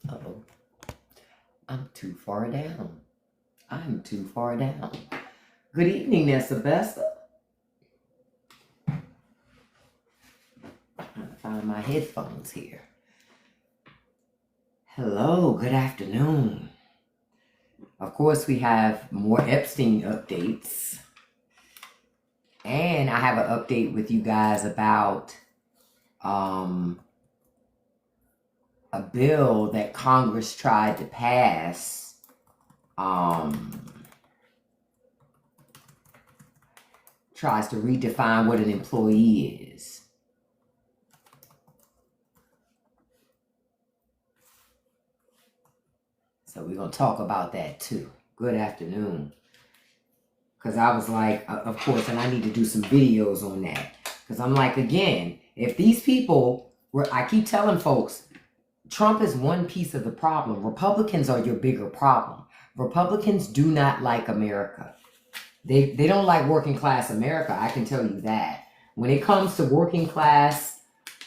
Uh-oh. I'm too far down. I'm too far down. Good evening, Nessa. Trying to find my headphones here. Hello, good afternoon. Of course, we have more Epstein updates. And I have an update with you guys about a bill that Congress tried to pass tries to redefine what an employee is. So we're going to talk about that too. Good afternoon. Because I was like, of course, and I need to do some videos on that. Because I'm like, again, if these people I keep telling folks, Trump is one piece of the problem. Republicans are your bigger problem. Republicans do not like America. They don't like working class America. I can tell you that. When it comes to working class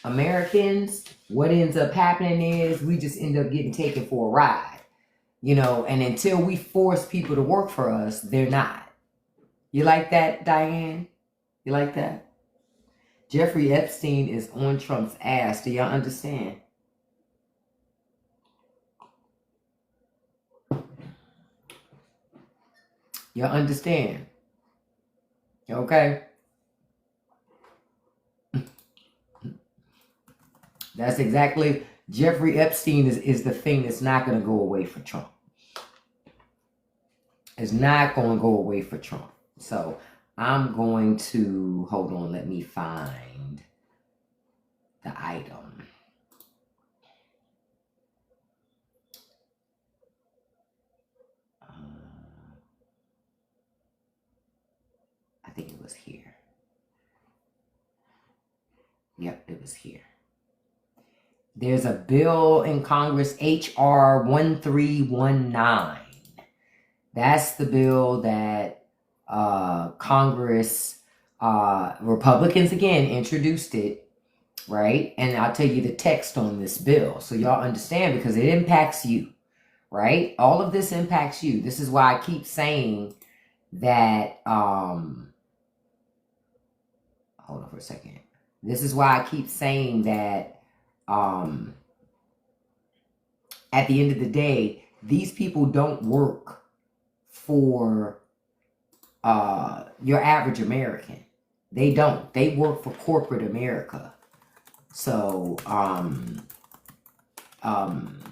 Americans, what ends up happening is we just end up getting taken for a ride. You know, and until we force people to work for us, they're not. You like that, Diane? You like that? Jeffrey Epstein is on Trump's ass. Do y'all understand? Y'all understand? Okay? That's exactly, Jeffrey Epstein is the thing that's not going to go away for Trump. It's not going to go away for Trump. So I'm going to, hold on, let me find the item. I think it was here. Yep, it was here. There's a bill in Congress, H.R. 1319. That's the bill that Congress, Republicans again, introduced it, right? And I'll tell you the text on this bill so y'all understand, because it impacts you, right? All of this impacts you. This is why I keep saying that, hold on for a second. This is why I keep saying that at the end of the day, these people don't work for your average American. They don't. They work for corporate America. So, hold on.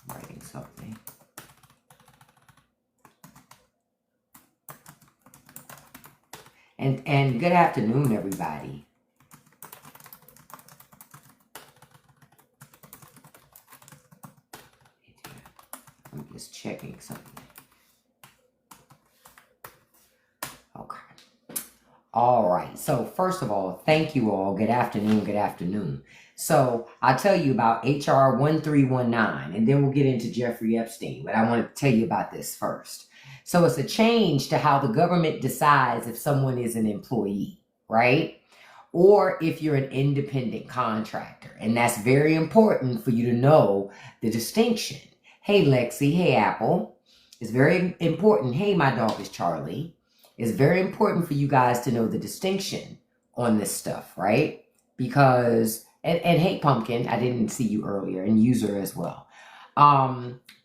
Writing something. And good afternoon, everybody. I'm just checking something. Okay. All right. So first of all, thank you all. Good afternoon. Good afternoon. So I'll tell you about HR 1319, and then we'll get into Jeffrey Epstein. But I want to tell you about this first. So it's a change to how the government decides if someone is an employee, right? Or if you're an independent contractor. And that's very important for you to know the distinction. Hey, Lexi. Hey, Apple. It's very important. Hey, my dog is Charlie. It's very important for you guys to know the distinction on this stuff, right? Because, and hey, Pumpkin, I didn't see you earlier, and User as well.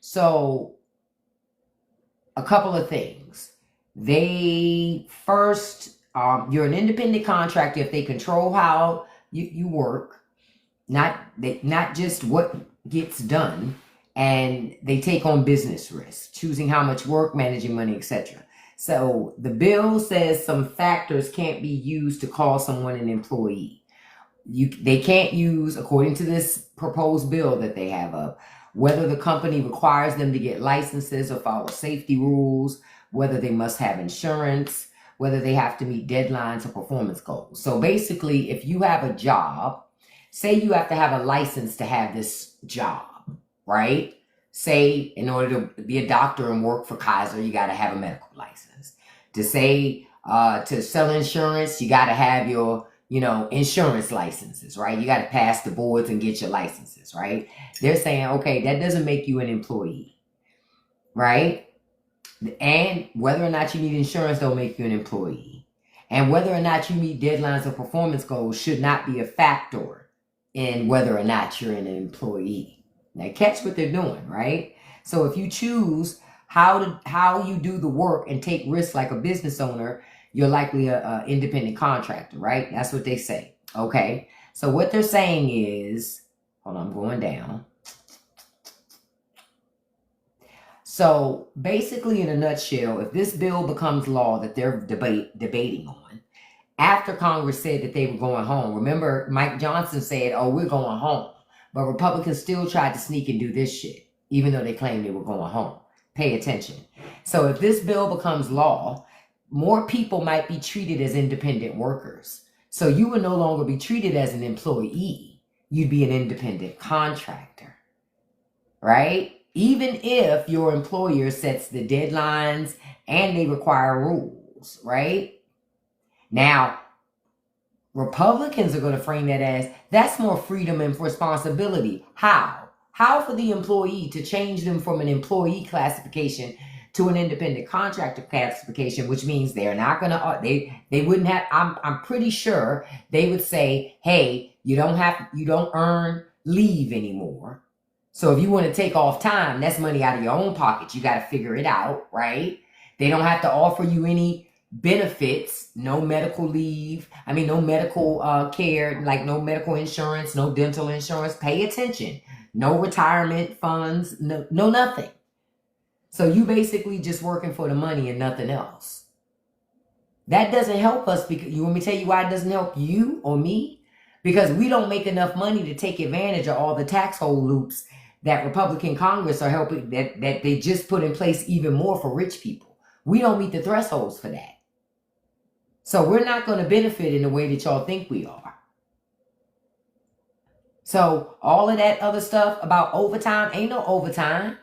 So a couple of things. They first, you're an independent contractor if they control how you work, not just what gets done, and they take on business risks, choosing how much work, managing money, etc. So the bill says some factors can't be used to call someone an employee. They can't use, according to this proposed bill that they have up, whether the company requires them to get licenses or follow safety rules, whether they must have insurance, whether they have to meet deadlines or performance goals. So basically, if you have a job, say you have to have a license to have this job, right? Say in order to be a doctor and work for Kaiser, you got to have a medical license. To say to sell insurance, you got to have your insurance licenses, right? You got to pass the boards and get your licenses, right? They're saying, okay, that doesn't make you an employee, right? And whether or not you need insurance don't make you an employee. And whether or not you meet deadlines or performance goals should not be a factor in whether or not you're an employee. Now catch what they're doing, right? So if you choose how you do the work and take risks like a business owner, you're likely a independent contractor, right? That's what they say. Okay. So what they're saying is, hold on, I'm going down. So basically, in a nutshell, if this bill becomes law that they're debating on, after Congress said that they were going home, remember Mike Johnson said, oh, we're going home. But Republicans still tried to sneak and do this shit, even though they claimed they were going home. Pay attention. So if this bill becomes law, more people might be treated as independent workers. So you would no longer be treated as an employee. You'd be an independent contractor, right? Even if your employer sets the deadlines and they require rules, right? Now, Republicans are going to frame that as, that's more freedom and responsibility. How? How for the employee to change them from an employee classification to an independent contractor classification, which means they're not going to, they wouldn't have, I'm pretty sure they would say, hey, you don't earn leave anymore. So if you want to take off time, that's money out of your own pocket. You got to figure it out, right? They don't have to offer you any benefits, no medical leave. No medical care, like no medical insurance, no dental insurance. Pay attention. No retirement funds, no nothing. So you basically just working for the money and nothing else. That doesn't help us, because you want me to tell you why it doesn't help you or me? Because we don't make enough money to take advantage of all the tax hole loops that Republican Congress are helping, that they just put in place even more for rich people. We don't meet the thresholds for that. So we're not going to benefit in the way that y'all think we are. So all of that other stuff about overtime, ain't no overtime.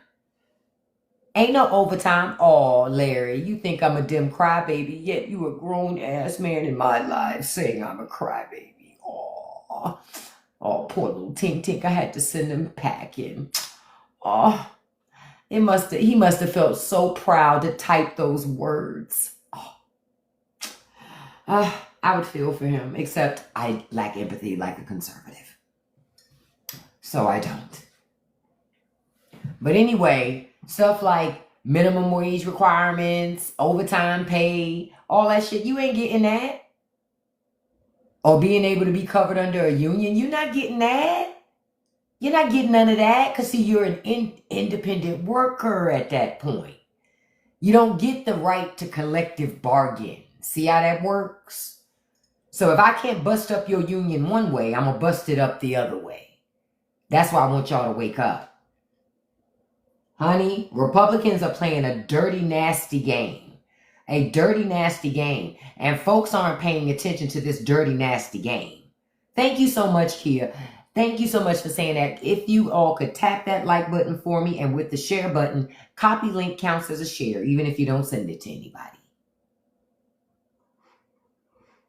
Ain't no overtime. Oh, Larry, you think I'm a dim crybaby, yet you a grown-ass man in my life saying I'm a crybaby. Oh, poor little Tink Tink. I had to send him packing. Oh, he must have felt so proud to type those words. I would feel for him, except I lack empathy like a conservative. So I don't. But anyway, stuff like minimum wage requirements, overtime pay, all that shit, you ain't getting that. Or being able to be covered under a union, you're not getting that. You're not getting none of that, because see, you're an independent worker at that point. You don't get the right to collective bargain. See how that works? So if I can't bust up your union one way, I'm going to bust it up the other way. That's why I want y'all to wake up. Honey, Republicans are playing a dirty, nasty game. A dirty, nasty game. And folks aren't paying attention to this dirty, nasty game. Thank you so much, Kia. Thank you so much for saying that. If you all could tap that like button for me, and with the share button, copy link counts as a share, even if you don't send it to anybody.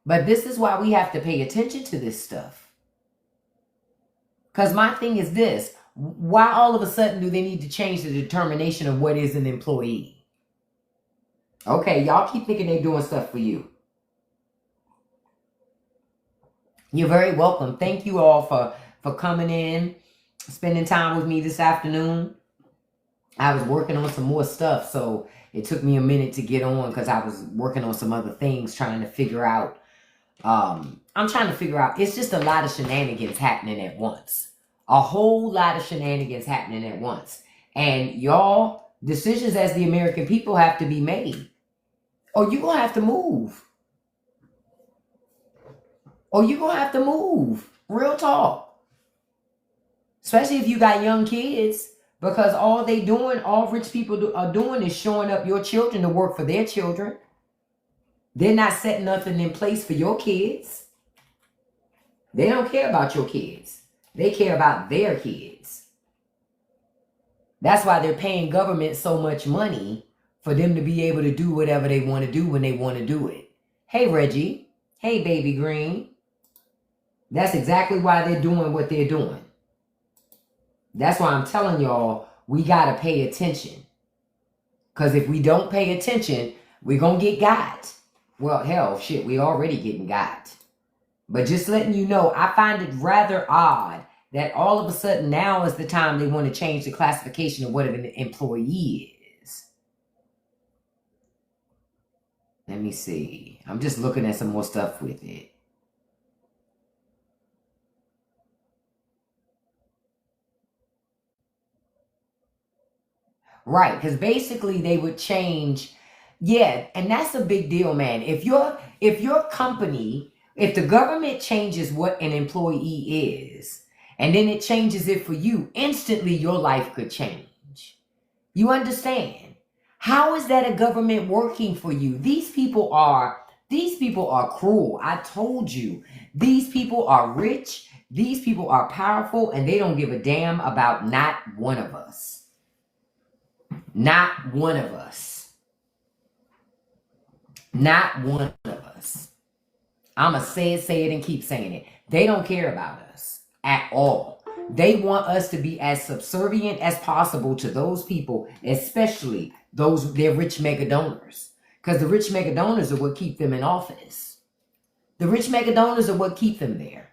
But this is why we have to pay attention to this stuff. Because my thing is this. Why all of a sudden do they need to change the determination of what is an employee? Okay, y'all keep thinking they're doing stuff for you. You're very welcome. Thank you all for coming in, spending time with me this afternoon. I was working on some more stuff, so it took me a minute to get on because I was working on some other things, trying to figure out. It's just a lot of shenanigans happening at once. A whole lot of shenanigans happening at once. And y'all, decisions as the American people have to be made. Or you're going to have to move. Or you're going to have to move. Real talk. Especially if you got young kids. Because all rich people are doing is showing up your children to work for their children. They're not setting nothing in place for your kids. They don't care about your kids. They care about their kids. That's why they're paying government so much money for them to be able to do whatever they want to do when they want to do it. Hey, Reggie. Hey, Baby Green. That's exactly why they're doing what they're doing. That's why I'm telling y'all, we got to pay attention. Because if we don't pay attention, we're going to get got. Well, hell, shit, we already getting got. But just letting you know, I find it rather odd that all of a sudden now is the time they want to change the classification of what an employee is. Let me see. I'm just looking at some more stuff with it. Right, because basically they would change. Yeah, and that's a big deal, man. If your company, if the government changes what an employee is, and then it changes it for you, instantly your life could change. You understand? How is that a government working for you? These people are cruel. I told you. These people are rich. These people are powerful, and they don't give a damn about not one of us. Not one of us. Not one of us. I'm going to say it, and keep saying it. They don't care about us at all. They want us to be as subservient as possible to those people, especially their rich mega donors. Because the rich mega donors are what keep them in office. The rich mega donors are what keep them there.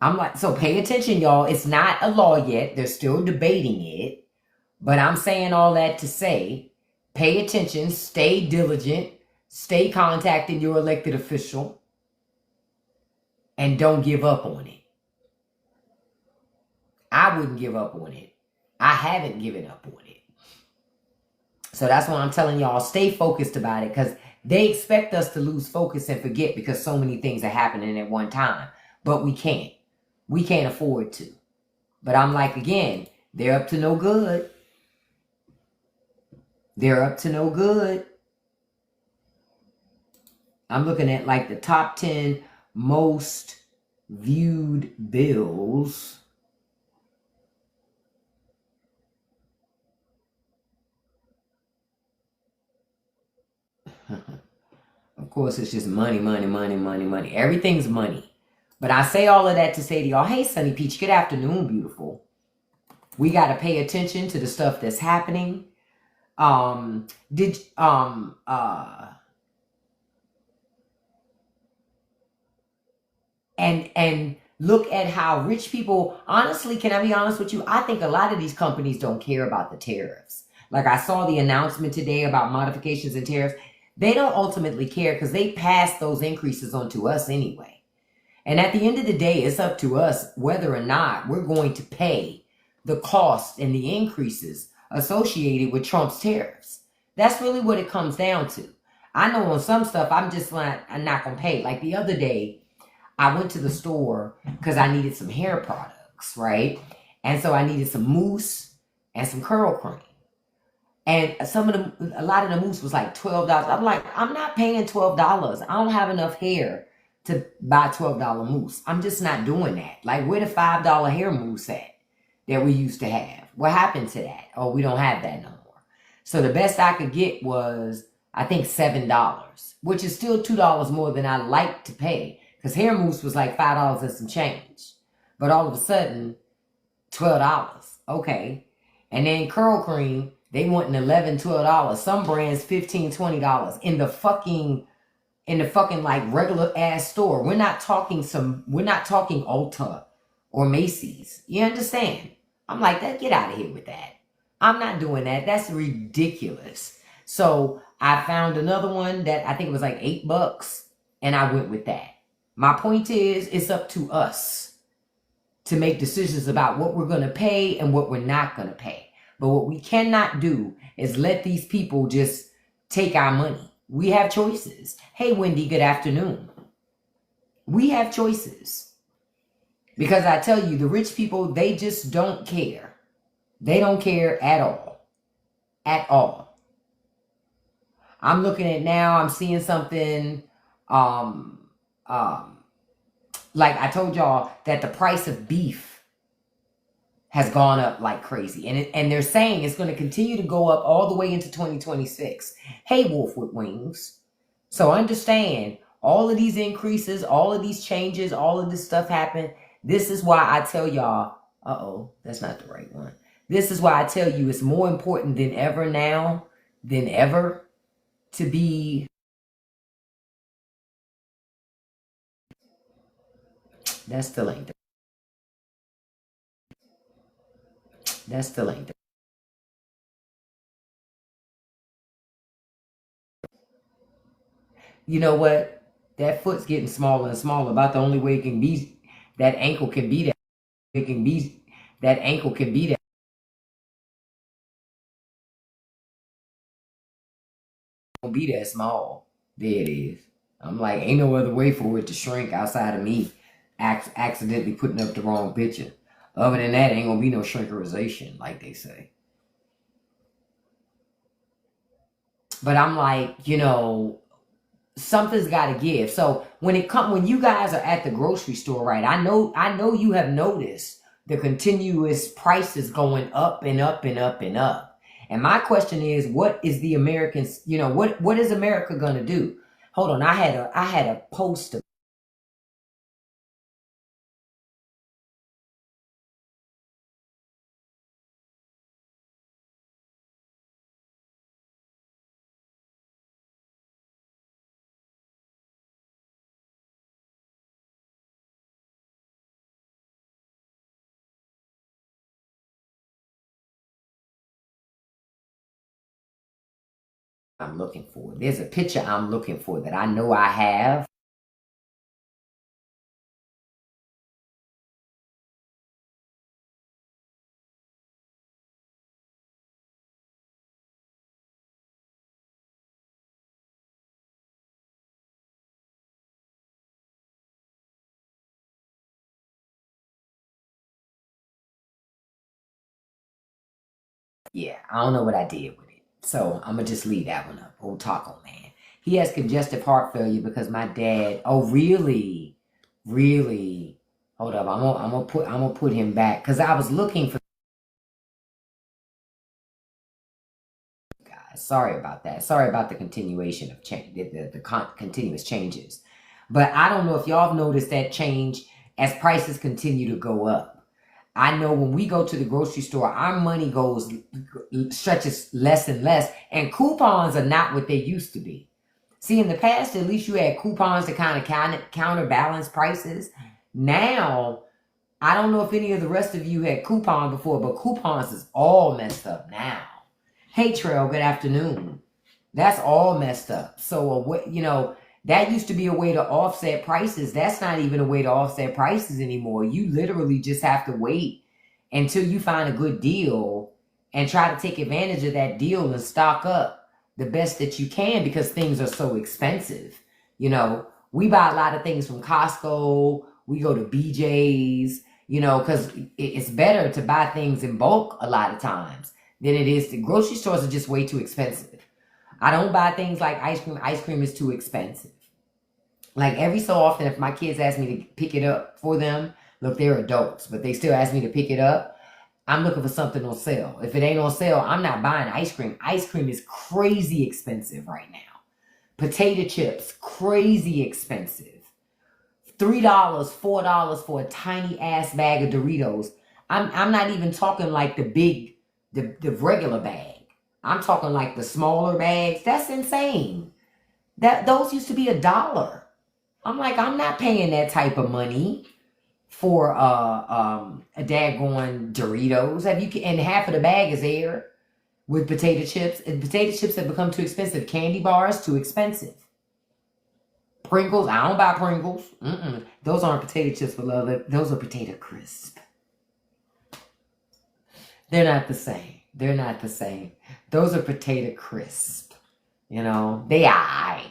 I'm like, so pay attention, y'all. It's not a law yet. They're still debating it. But I'm saying all that to say, pay attention, stay diligent, stay contacting your elected official, and don't give up on it. I wouldn't give up on it. I haven't given up on it. So that's why I'm telling y'all, stay focused about it, because they expect us to lose focus and forget because so many things are happening at one time. But we can't. We can't afford to. But I'm like, again, they're up to no good. They're up to no good. I'm looking at like the top 10 most viewed bills. Of course, it's just money, money, money, money, money. Everything's money. But I say all of that to say to y'all, hey, Sunny Peach, good afternoon, beautiful. We got to pay attention to the stuff that's happening. And look at how rich people, honestly, can I be honest with you? I think a lot of these companies don't care about the tariffs. Like I saw the announcement today about modifications and tariffs. They don't ultimately care because they pass those increases on to us anyway. And at the end of the day, it's up to us whether or not we're going to pay the cost and the increases associated with Trump's tariffs. That's really what it comes down to. I know on some stuff, I'm not going to pay. Like the other day, I went to the store because I needed some hair products, right? And so I needed some mousse and some curl cream. And a lot of the mousse was like $12. I'm like, I'm not paying $12. I don't have enough hair to buy $12 mousse. I'm just not doing that. Like, where the $5 hair mousse at that we used to have? What happened to that? Oh, we don't have that no more. So the best I could get was, I think, $7, which is still $2 more than I like to pay. Because hair mousse was like $5 and some change. But all of a sudden, $12. Okay. And then curl cream, they want an $11, $12. Some brands $15, $20 in the fucking like regular ass store. We're not talking Ulta or Macy's. You understand? I'm like, get out of here with that. I'm not doing that. That's ridiculous. So I found another one that I think it was like $8, and I went with that. My point is, it's up to us. to make decisions about what we're going to pay and what we're not going to pay. But what we cannot do is let these people just take our money. We have choices. Hey, Wendy, good afternoon. We have choices. Because I tell you, the rich people, they just don't care. They don't care at all. At all. I'm looking at now, I'm seeing something, like I told y'all that the price of beef has gone up like crazy. And they're saying it's going to continue to go up all the way into 2026. Hey, Wolf with Wings. So understand, all of these increases, all of these changes, all of this stuff happened. This is why I tell y'all, that's not the right one. This is why I tell you it's more important than ever now, than ever, to be... That still ain't there. That still ain't there. You know what? That foot's getting smaller and smaller. About the only way it can be, that ankle can be that. It can be, that ankle can be that. It won't be that small. There it is. I'm like, ain't no other way for it to shrink outside of me accidentally putting up the wrong picture. Other than that, ain't gonna be no shrinkerization, like they say. But I'm like, you know, something's got to give. So when you guys are at the grocery store, right? I know you have noticed the continuous prices going up and up and up and up. And my question is, what is the Americans? You know, what is America gonna do? Hold on, I had a post. I'm looking for. There's a picture I'm looking for that I know I have. Yeah, I don't know what I did with it. So I'm gonna just leave that one up. Old Taco Man. He has congestive heart failure because my dad. Oh, really? Really? Hold up. I'm gonna put him back because I was looking for. Guys, sorry about that. Sorry about the continuation of change, continuous changes. But I don't know if y'all have noticed that change as prices continue to go up. I know when we go to the grocery store, our money stretches less and less, and coupons are not what they used to be. See, in the past, at least you had coupons to kind of counterbalance prices. Now, I don't know if any of the rest of you had coupon before, but coupons is all messed up now. Hey, Trail, good afternoon. That's all messed up. So, you know, that used to be a way to offset prices. That's not even a way to offset prices anymore. You literally just have to wait until you find a good deal and try to take advantage of that deal and stock up the best that you can because things are so expensive. You know, we buy a lot of things from Costco. We go to BJ's, you know, because it's better to buy things in bulk a lot of times than it is. The grocery stores are just way too expensive. I don't buy things like ice cream. Ice cream is too expensive. Like every so often, if my kids ask me to pick it up for them, look, they're adults, but they still ask me to pick it up. I'm looking for something on sale. If it ain't on sale, I'm not buying ice cream. Ice cream is crazy expensive right now. Potato chips, crazy expensive. $3, $4 for a tiny ass bag of Doritos. I'm not even talking like the regular bag. I'm talking like the smaller bags. That's insane. Those used to be $1. I'm like, I'm not paying that type of money for a daggone Doritos. And half of the bag is there with potato chips. And potato chips have become too expensive. Candy bars, too expensive. Pringles, I don't buy Pringles. Those aren't potato chips for love. Those are potato crisp. They're not the same. They're not the same. Those are potato crisp. You know, they are,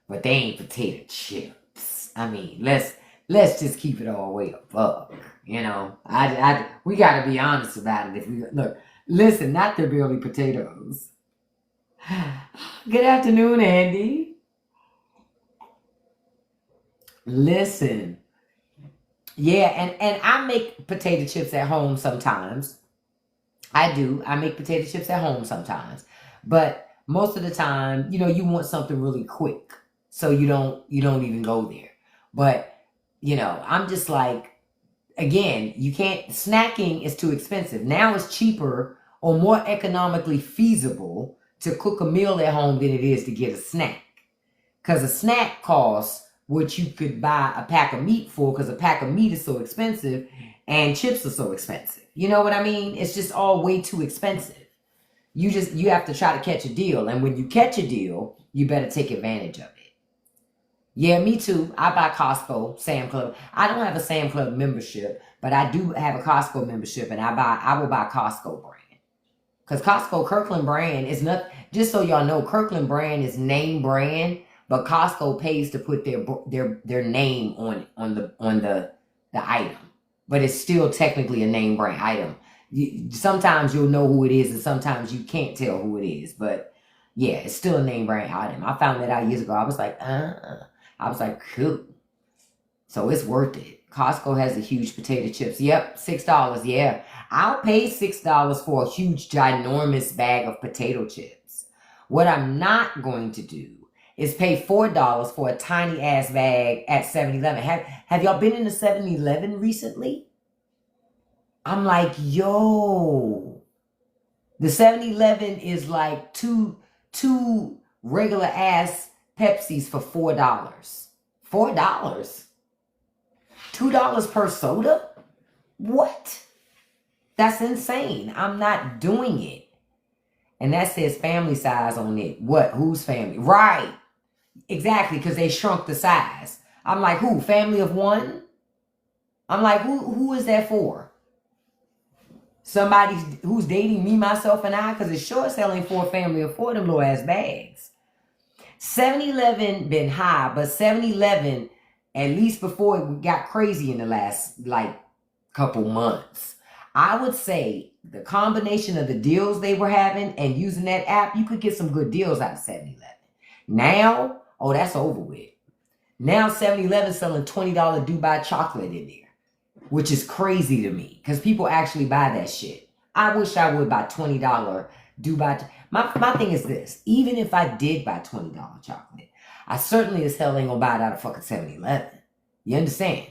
but they ain't potato chips. I mean, let's just keep it all the way above. You know, we got to be honest about it. If we look, listen, not they're barely potatoes. Good afternoon, Andy. Listen, yeah, and I make potato chips at home sometimes. I do. I make potato chips at home sometimes, but most of the time, you know, you want something really quick, so you don't even go there. But you know, I'm just like, again, you can't. Snacking is too expensive. Now it's cheaper or more economically feasible to cook a meal at home than it is to get a snack, because a snack costs what you could buy a pack of meat for, because a pack of meat is so expensive and chips are so expensive. You know what I mean? It's just all way too expensive. You have to try to catch a deal. And when you catch a deal, you better take advantage of it. Yeah, me too. I buy Costco, Sam Club. I don't have a Sam Club membership, but I do have a Costco membership, and I will buy Costco brand. Because Costco Kirkland brand is not, just so y'all know, Kirkland brand is name brand, but Costco pays to put their name on the item. But it's still technically a name brand item. Sometimes you'll know who it is, and sometimes you can't tell who it is. But yeah, it's still a name brand item. I found that out years ago. I was like, cool. So it's worth it. Costco has a huge potato chips. Yep, $6. Yeah, I'll pay $6 for a huge, ginormous bag of potato chips. What I'm not going to do is pay $4 for a tiny ass bag at 7-Eleven. Have y'all been in the 7-Eleven recently? I'm like, yo, the 7-Eleven is like two regular ass Pepsis for $4. $4? $2 per soda? What? That's insane. I'm not doing it. And that says family size on it. What? Whose family? Right. Exactly, because they shrunk the size. I'm like, who? Family of one? I'm like, who is that for? Somebody who's dating me, myself, and I? Because it's sure as hell ain't for a family of four, them little ass bags. 7-Eleven been high, but 7-Eleven, at least before it got crazy in the last, like, couple months, I would say the combination of the deals they were having and using that app, you could get some good deals out of 7-Eleven. Now, oh, that's over with. Now 7-Eleven selling $20 Dubai chocolate in there, which is crazy to me because people actually buy that shit. I wish I would buy $20 Dubai. My thing is this: even if I did buy $20 chocolate, I certainly as hell ain't gonna buy it out of fucking 7-Eleven. You understand?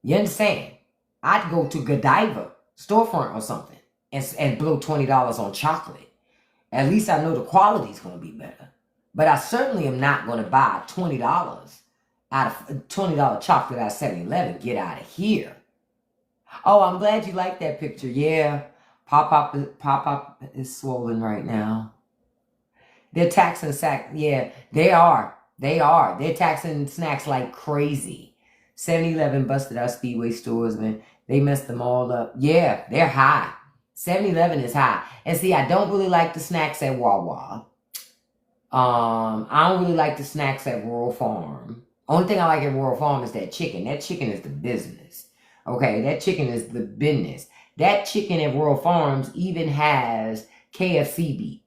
You understand? I'd go to Godiva storefront or something and blow $20 on chocolate. At least I know the quality's gonna be better. But I certainly am not going to buy $20 out of $20 chocolate out of 7-Eleven. Get out of here. Oh, I'm glad you like that picture. Yeah, Pop is swollen right now. They're taxing snacks. Yeah, they are. They're taxing snacks like crazy. 7-Eleven busted our Speedway stores, man. They messed them all up. Yeah, they're high. 7-Eleven is high. And see, I don't really like the snacks at Wawa. I don't really like the snacks at Rural Farm. Only thing I like at Rural Farm is that chicken. That chicken is the business. Okay, that chicken is the business. That chicken at Rural Farms even has KFC beef.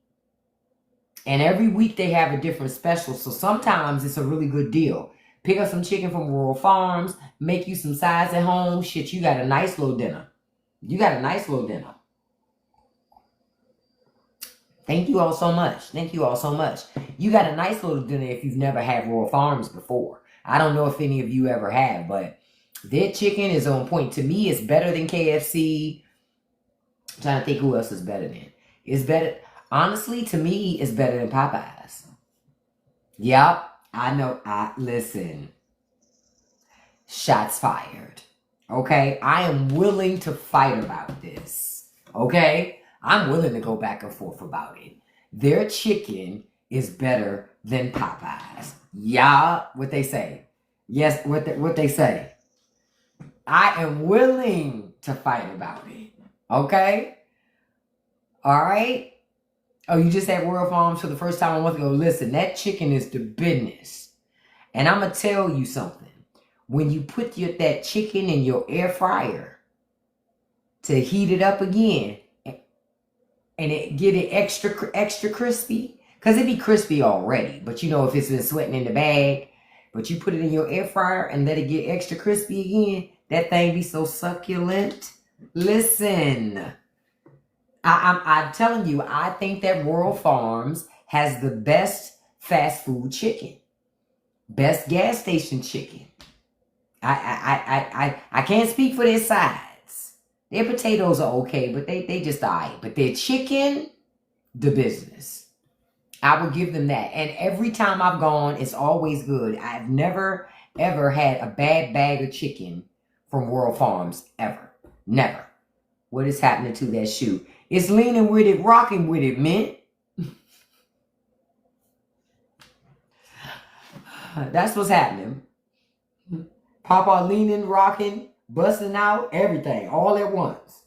And every week they have a different special. So sometimes it's a really good deal. Pick up some chicken from Rural Farms, make you some sides at home. Shit, you got a nice little dinner. You got a nice little dinner. Thank you all so much. Thank you all so much. You got a nice little dinner if you've never had Rural Farms before. I don't know if any of you ever have, but their chicken is on point. To me, it's better than KFC. I'm trying to think who else is better than. It's better. Honestly, to me, it's better than Popeyes. Yep. I know. Listen. Shots fired. Okay? I am willing to fight about this. Okay? I'm willing to go back and forth about it. Their chicken is better than Popeyes. Yeah, what they say. Yes, what they say. I am willing to fight about it. Okay? All right? Oh, you just had Royal Farms for the first time a month ago. Listen, that chicken is the business. And I'm going to tell you something. When you put that chicken in your air fryer to heat it up again and get it extra crispy, because it be crispy already. But you know, if it's been sweating in the bag, but you put it in your air fryer and let it get extra crispy again, that thing be so succulent. Listen, I'm telling you, I think that Royal Farms has the best fast food chicken, best gas station chicken. I can't speak for their sides. Their potatoes are okay, but they just alright. But their chicken, the business. I will give them that. And every time I've gone, it's always good. I've never, ever had a bad bag of chicken from Royal Farms, ever. Never. What is happening to that shoe? It's leaning with it, rocking with it, man. That's what's happening. Papa leaning, rocking, busting out, everything, all at once.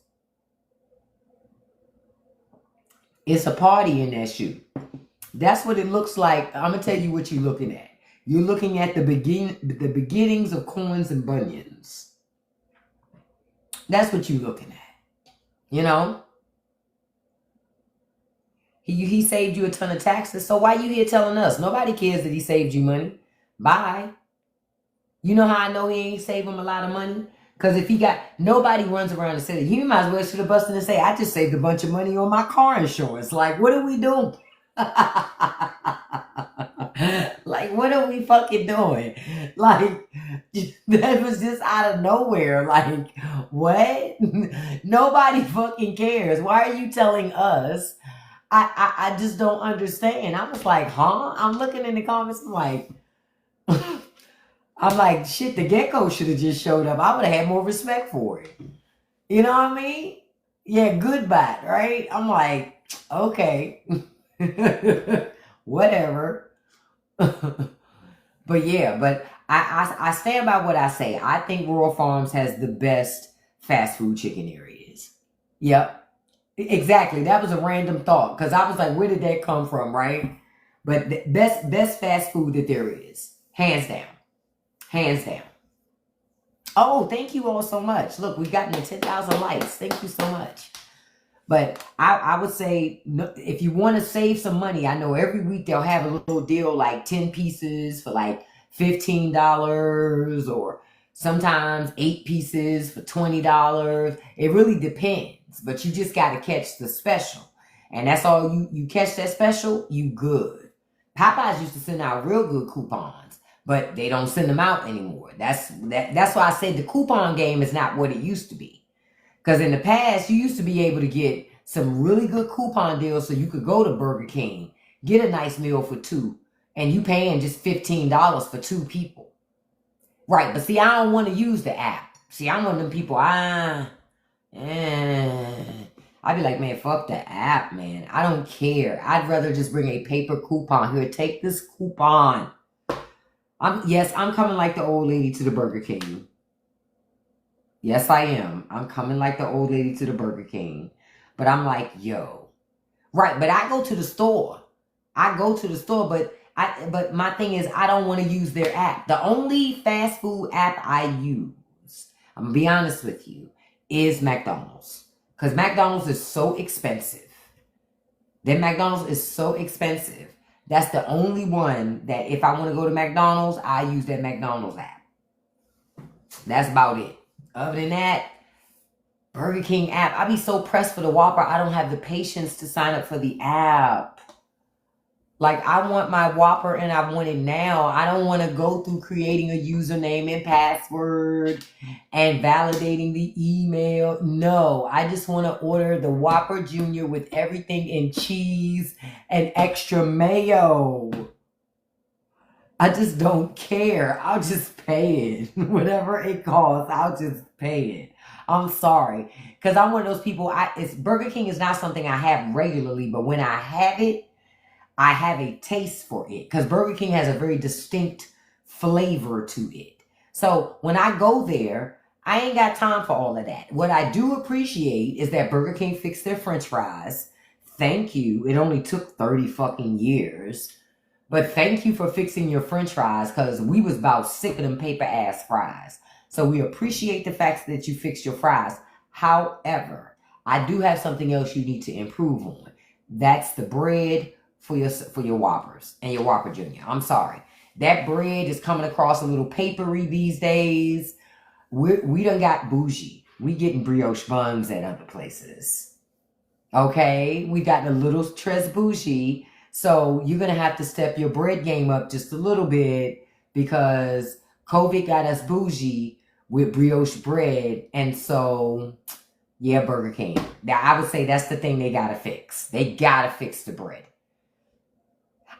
It's a party in that shoe. That's what it looks like. I'm going to tell you what you're looking at. You're looking at the beginnings of corns and bunions. That's what you're looking at. You know? He saved you a ton of taxes, so why you here telling us? Nobody cares that he saved you money. Bye. You know how I know he ain't saved him a lot of money? Because if he got, nobody runs around the city. He might as well should have busted and say, I just saved a bunch of money on my car insurance. Like, what are we doing? Like, what are we fucking doing? Like, that was just out of nowhere. Like, what? Nobody fucking cares. Why are you telling us? I just don't understand. I was like, huh? I'm looking in the comments. I'm like, shit, the gecko should have just showed up. I would have had more respect for it. You know what I mean? Yeah, good bat, right? I'm like, okay. Whatever. But yeah, but I stand by what I say. I think Royal Farms has the best fast food chicken areas. Yep. Exactly. That was a random thought because I was like, where did that come from, right? But the best fast food that there is. Hands down. Hands down. Oh, thank you all so much. Look, we've gotten to 10,000 likes. Thank you so much. But I would say, if you want to save some money, I know every week they'll have a little deal like 10 pieces for like $15 or sometimes 8 pieces for $20. It really depends. But you just got to catch the special. And that's all you catch that special, you good. Popeyes used to send out real good coupons, but they don't send them out anymore. That's why I said the coupon game is not what it used to be. Because in the past, you used to be able to get some really good coupon deals so you could go to Burger King, get a nice meal for 2, and you paying just $15 for 2 people. Right, but see, I don't want to use the app. See, I'm one of them people, I'd be like, man, fuck the app, man. I don't care. I'd rather just bring a paper coupon. Here, take this coupon. I'm coming like the old lady to the Burger King. Yes, I am. I'm coming like the old lady to the Burger King. But I'm like, yo. Right, but I go to the store. But my thing is, I don't want to use their app. The only fast food app I use, I'm going to be honest with you, is McDonald's. Because McDonald's is so expensive. McDonald's is so expensive. That's the only one that if I want to go to McDonald's, I use that McDonald's app. That's about it. Other than that, Burger King app. I be so pressed for the Whopper, I don't have the patience to sign up for the app. Like, I want my Whopper and I want it now. I don't want to go through creating a username and password and validating the email. No, I just want to order the Whopper Jr. with everything in cheese and extra mayo. I just don't care. I'll just pay it. Whatever it costs, I'll just pay it. I'm sorry. Because I'm one of those people, Burger King is not something I have regularly, but when I have it, I have a taste for it because Burger King has a very distinct flavor to it. So when I go there, I ain't got time for all of that. What I do appreciate is that Burger King fixed their French fries. Thank you. It only took 30 fucking years. But thank you for fixing your French fries because we was about sick of them paper ass fries. So we appreciate the fact that you fixed your fries. However, I do have something else you need to improve on. That's the bread for your Whoppers and your Whopper Jr. I'm sorry. That bread is coming across a little papery these days. We done got bougie. We getting brioche buns at other places. Okay? We got a little tres bougie. So you're going to have to step your bread game up just a little bit because COVID got us bougie with brioche bread. And so, yeah, Burger King. Now, I would say that's the thing they got to fix. They got to fix the bread.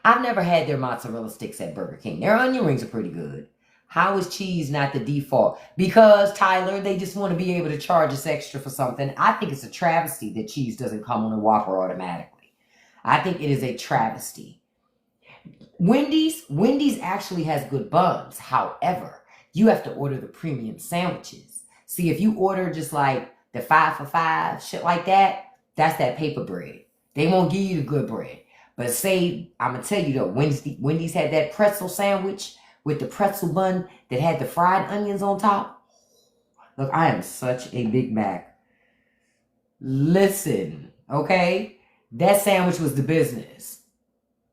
I've never had their mozzarella sticks at Burger King. Their onion rings are pretty good. How is cheese not the default? Because, Tyler, they just want to be able to charge us extra for something. I think it's a travesty that cheese doesn't come on a Whopper automatically. I think it is a travesty. Wendy's actually has good buns. However, you have to order the premium sandwiches. See, if you order just like the 5 for $5, shit like that, that's that paper bread. They won't give you the good bread. But say, I'm going to tell you though, Wendy's had that pretzel sandwich with the pretzel bun that had the fried onions on top. Look, I am such a Big Mac. Listen, okay? That sandwich was the business.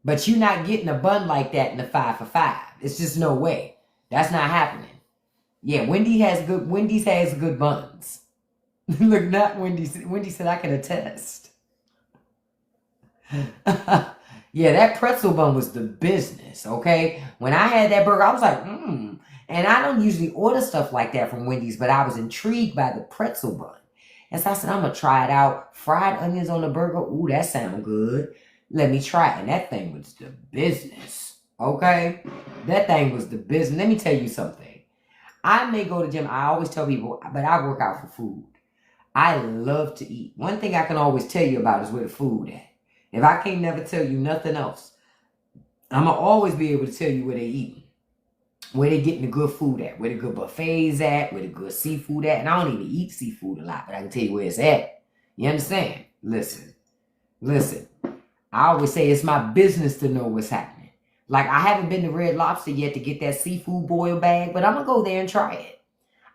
But you're not getting a bun like that in the 5 for $5. It's just no way. That's not happening. Yeah, Wendy's has good buns. Look, not Wendy's. Wendy said I can attest. Yeah, that pretzel bun was the business, okay? When I had that burger, I was like, And I don't usually order stuff like that from Wendy's, but I was intrigued by the pretzel bun. And so I said, I'm going to try it out. Fried onions on the burger. Ooh, that sounds good. Let me try it. And that thing was the business, okay? That thing was the business. Let me tell you something. I may go to the gym. I always tell people, but I work out for food. I love to eat. One thing I can always tell you about is where the food at. If I can't never tell you nothing else, I'm going to always be able to tell you where they eating. Where they getting the good food at. Where the good buffets at. Where the good seafood at. And I don't even eat seafood a lot, but I can tell you where it's at. You understand? Listen. I always say it's my business to know what's happening. Like, I haven't been to Red Lobster yet to get that seafood boil bag, but I'm going to go there and try it.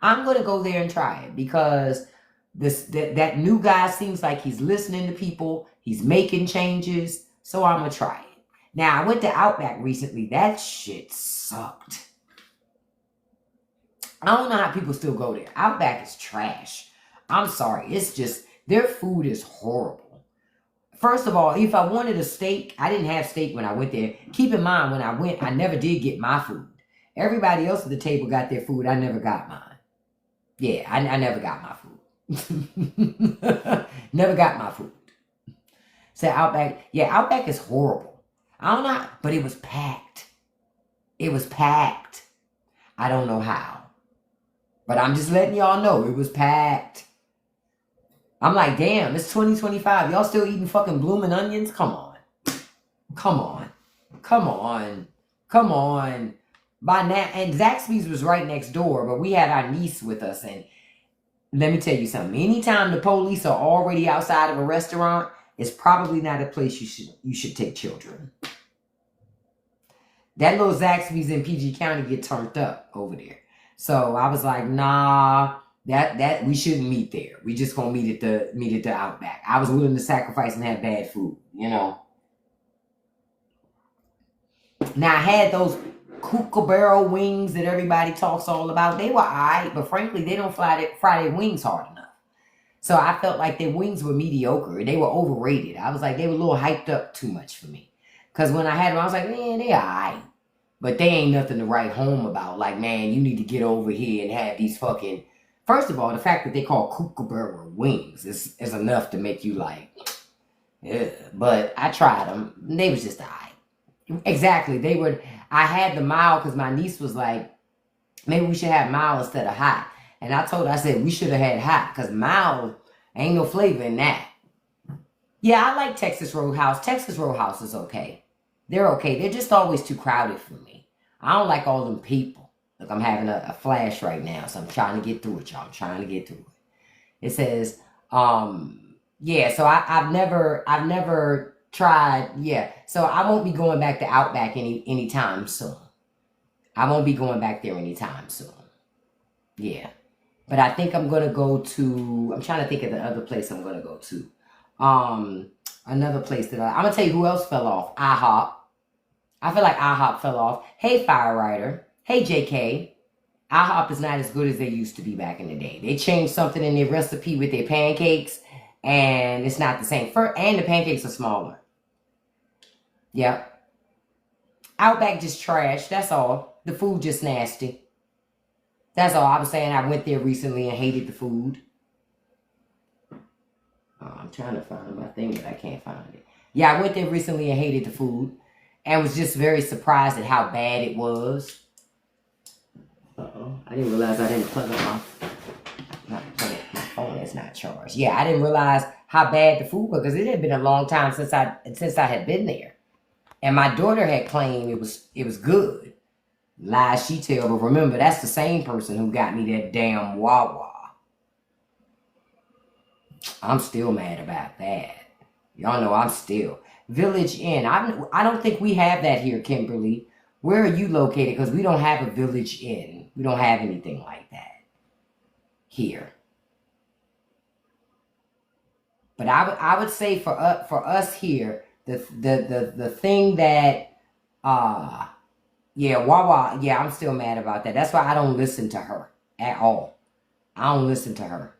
I'm going to go there and try it because that new guy seems like he's listening to people. He's making changes. So I'm going to try it. Now, I went to Outback recently. That shit sucked. I don't know how people still go there. Outback is trash. I'm sorry. It's just, their food is horrible. First of all, if I wanted a steak, I didn't have steak when I went there. Keep in mind, when I went, I never did get my food. Everybody else at the table got their food. I never got mine. Yeah, I never got my food. Never got my food. So Outback, yeah, Outback is horrible. I don't know, but it was packed. It was packed. I don't know how. But I'm just letting y'all know it was packed. I'm like, damn, it's 2025. Y'all still eating fucking blooming onions? Come on. By now, and Zaxby's was right next door, but we had our niece with us. And let me tell you something. Anytime the police are already outside of a restaurant, it's probably not a place you should take children. That little Zaxby's in PG County get turned up over there. So I was like, nah. That we shouldn't meet there. We just gonna meet at the Outback. I was willing to sacrifice and have bad food, you know. Now I had those Kookaburra wings that everybody talks all about. They were alright, but frankly, they don't fry their wings hard enough. So I felt like their wings were mediocre. They were overrated. I was like, they were a little hyped up too much for me. Cause when I had them, I was like, man, they alright. But they ain't nothing to write home about. Like, man, you need to get over here and have these fucking. First of all, the fact that they call Kookaburra wings is enough to make you like, yeah. But I tried them. They was just alright. Exactly. I had the mild because my niece was like, maybe we should have mild instead of hot. And I told her, I said, we should have had hot because mild ain't no flavor in that. Yeah, I like Texas Roadhouse. Texas Roadhouse is okay. They're okay. They're just always too crowded for me. I don't like all them people. Look, I'm having a flash right now, so I'm trying to get through it, y'all. I'm trying to get through it. It says, yeah, so I've never tried, yeah. So I won't be going back to Outback anytime soon. I won't be going back there anytime soon. Yeah. But I think I'm gonna go to, I'm trying to think of the other place I'm gonna go to. Another place that I'm gonna tell you who else fell off. IHOP. I feel like IHOP fell off. Hey, Fire Rider. Hey, JK. IHOP is not as good as they used to be back in the day. They changed something in their recipe with their pancakes, and it's not the same. And the pancakes are smaller. Yep. Outback just trash. That's all. The food just nasty. That's all. I was saying I went there recently and hated the food. Oh, I'm trying to find my thing, but I can't find it. Yeah, I went there recently and hated the food. And was just very surprised at how bad it was. Uh-oh. I didn't realize I didn't plug up my phone is not charged. Yeah, I didn't realize how bad the food was because it had been a long time since I had been there. And my daughter had claimed it was good. Lies she tell, but remember, that's the same person who got me that damn Wawa. I'm still mad about that. Y'all know I'm still. Village Inn. I don't think we have that here, Kimberly. Where are you located? Because we don't have a Village Inn. We don't have anything like that here. But I would say for us here, the thing that yeah, Wawa, yeah, I'm still mad about that. That's why I don't listen to her at all. I don't listen to her.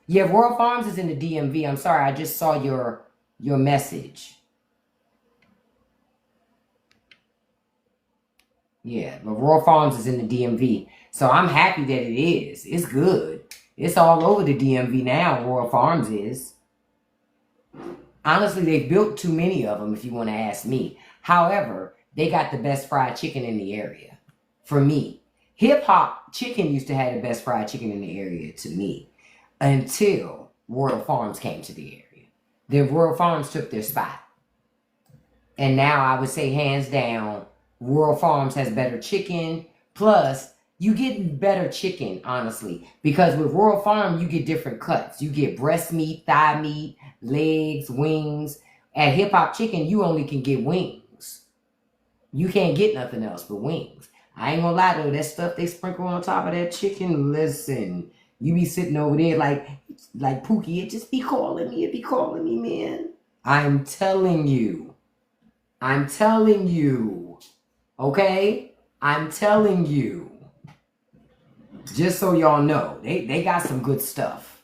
Yeah, Royal Farms is in the DMV. I'm sorry, I just saw your message. Yeah, but Royal Farms is in the DMV. So I'm happy that it is. It's good. It's all over the DMV now, Royal Farms is. Honestly, they built too many of them, if you want to ask me. However, they got the best fried chicken in the area. For me. Hip Hop Chicken used to have the best fried chicken in the area to me. Until Royal Farms came to the area. Then Royal Farms took their spot. And now I would say hands down, Royal Farms has better chicken. Plus, you get better chicken, honestly. Because with Royal Farm, you get different cuts. You get breast meat, thigh meat, legs, wings. At Hip Hop Chicken, you only can get wings. You can't get nothing else but wings. I ain't gonna lie though, that stuff they sprinkle on top of that chicken, listen. You be sitting over there like Pookie, it just be calling me, man. I'm telling you. Okay? I'm telling you. Just so y'all know, they got some good stuff.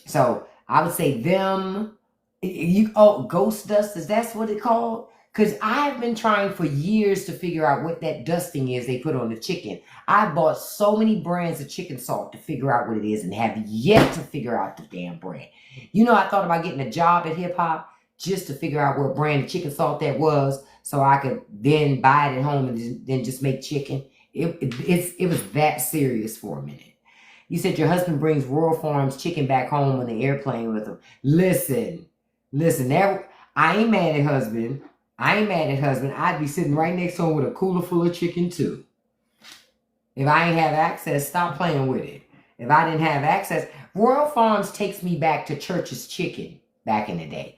So I would say them. Ghost dust, is that what it called? Because I've been trying for years to figure out what that dusting is they put on the chicken. I bought so many brands of chicken salt to figure out what it is and have yet to figure out the damn brand. You know, I thought about getting a job at Hip Hop just to figure out what brand of chicken salt that was so I could then buy it at home and then just make chicken. It was that serious for a minute. You said your husband brings Royal Farms chicken back home on the airplane with him. Listen, I ain't mad at husband. I'd be sitting right next to him with a cooler full of chicken too. If I ain't have access, stop playing with it. If I didn't have access, Royal Farms takes me back to Church's chicken back in the day.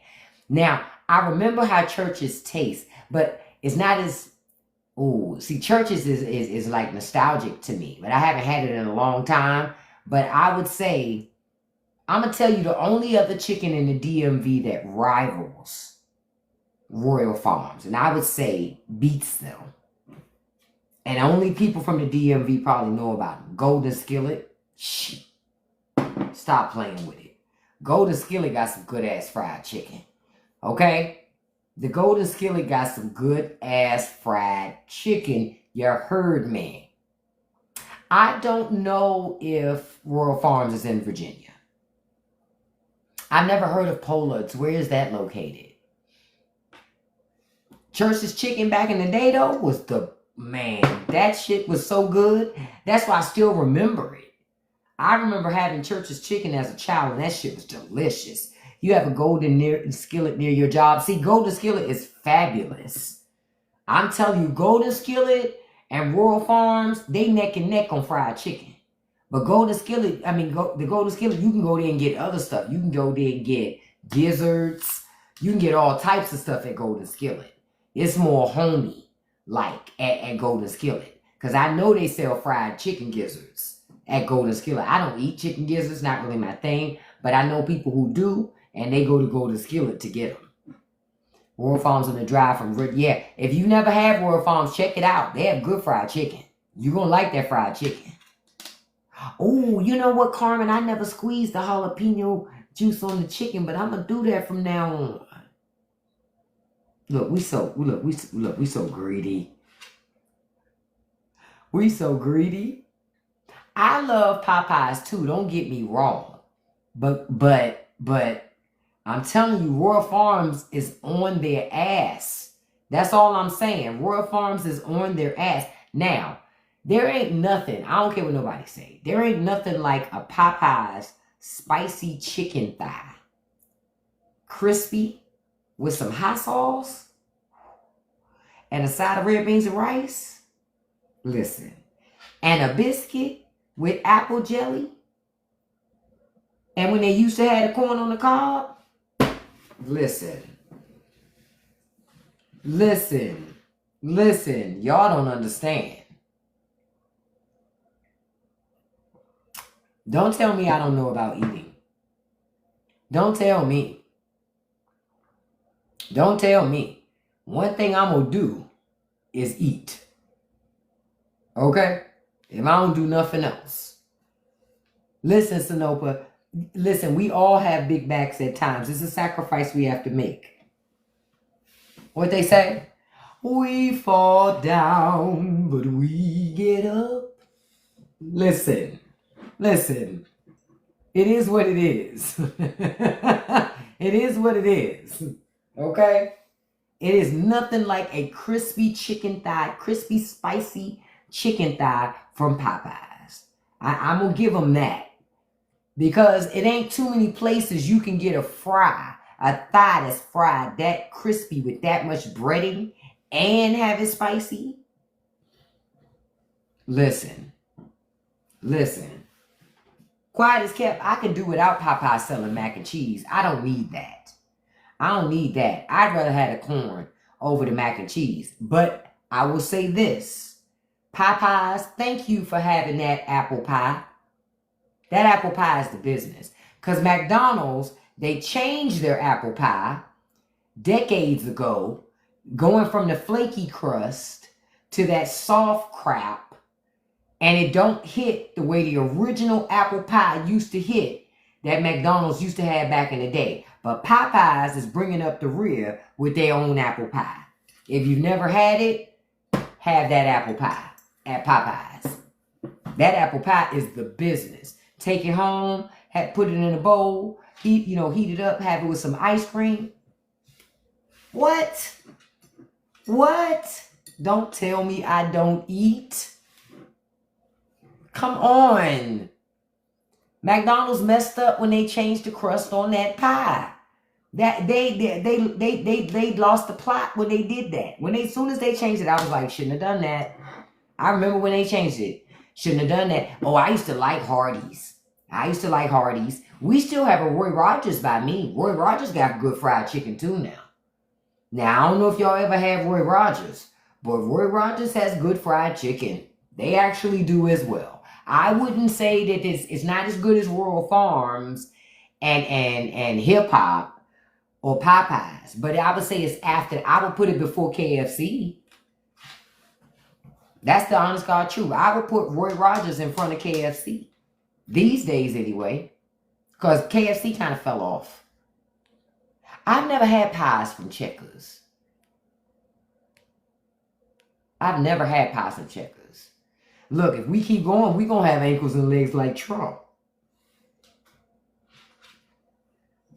Now, I remember how Church's taste, but it's not as, Church's is like nostalgic to me, but I haven't had it in a long time. But I would say, I'm going to tell you the only other chicken in the DMV that rivals Royal Farms, and I would say beats them. And only people from the DMV probably know about them. Golden Skillet. Shh. Stop playing with it. Golden Skillet got some good ass fried chicken. Okay? The Golden Skillet got some good ass fried chicken. You heard me. I don't know if Royal Farms is in Virginia. I've never heard of Pollard's. Where is that located? Church's chicken back in the day, though, was man, that shit was so good. That's why I still remember it. I remember having Church's chicken as a child, and that shit was delicious. You have a golden skillet near your job. See, golden skillet is fabulous. I'm telling you, golden skillet and Royal Farms, they neck and neck on fried chicken. But golden skillet, the golden skillet, you can go there and get other stuff. You can go there and get gizzards. You can get all types of stuff at golden skillet. It's more homey like at golden skillet. Because I know they sell fried chicken gizzards at golden skillet. I don't eat chicken gizzards, not really my thing. But I know people who do, and they go to golden skillet to get them. Royal Farms on the drive from, yeah, if you never had Royal Farms, check it out. They have good fried chicken. You're going to like that fried chicken. Oh, you know what, Carmen? I never squeezed the jalapeno juice on the chicken, but I'm going to do that from now on. Look, we so greedy. We so greedy. I love Popeyes too, don't get me wrong. But I'm telling you, Royal Farms is on their ass. That's all I'm saying. Royal Farms is on their ass. Now, there ain't nothing, I don't care what nobody say, there ain't nothing like a Popeyes spicy chicken thigh. Crispy with some hot sauce and a side of red beans and rice. Listen. And a biscuit with apple jelly. And when they used to have the corn on the cob. Listen. Y'all don't understand. Don't tell me I don't know about eating. Don't tell me. Don't tell me. One thing I'm going to do is eat. Okay? If I don't do nothing else. Listen, Sinopa. Listen, we all have big backs at times. It's a sacrifice we have to make. What they say? We fall down, but we get up. Listen. It is what it is. It is what it is. Okay? It is nothing like a crispy chicken thigh, crispy, spicy chicken thigh from Popeyes. I'm going to give them that. Because it ain't too many places you can get a thigh that's fried that crispy with that much breading and have it spicy. Listen. Quiet as kept, I can do without Popeye selling mac and cheese. I don't need that. I'd rather have the corn over the mac and cheese. But I will say this. Popeyes, thank you for having that apple pie. That apple pie is the business. Because McDonald's, they changed their apple pie decades ago, going from the flaky crust to that soft crap. And it don't hit the way the original apple pie used to hit that McDonald's used to have back in the day. But Popeyes is bringing up the rear with their own apple pie. If you've never had it, have that apple pie at Popeyes. That apple pie is the business. Take it home, put it in a bowl, heat it up, have it with some ice cream. What? Don't tell me I don't eat. Come on. McDonald's messed up when they changed the crust on that pie. That they lost the plot when they did that. As soon as they changed it, I was like, shouldn't have done that. I remember when they changed it. Shouldn't have done that. Oh, I used to like Hardee's. We still have a Roy Rogers by me. Roy Rogers got good fried chicken too now. Now, I don't know if y'all ever had Roy Rogers, but Roy Rogers has good fried chicken. They actually do as well. I wouldn't say that it's not as good as Royal Farms and Hip Hop or Popeyes, but I would say it's after. I would put it before KFC. That's the honest God truth. I would put Roy Rogers in front of KFC. These days anyway. Because KFC kind of fell off. I've never had pies from Checkers. Look, if we keep going, we're going to have ankles and legs like Trump.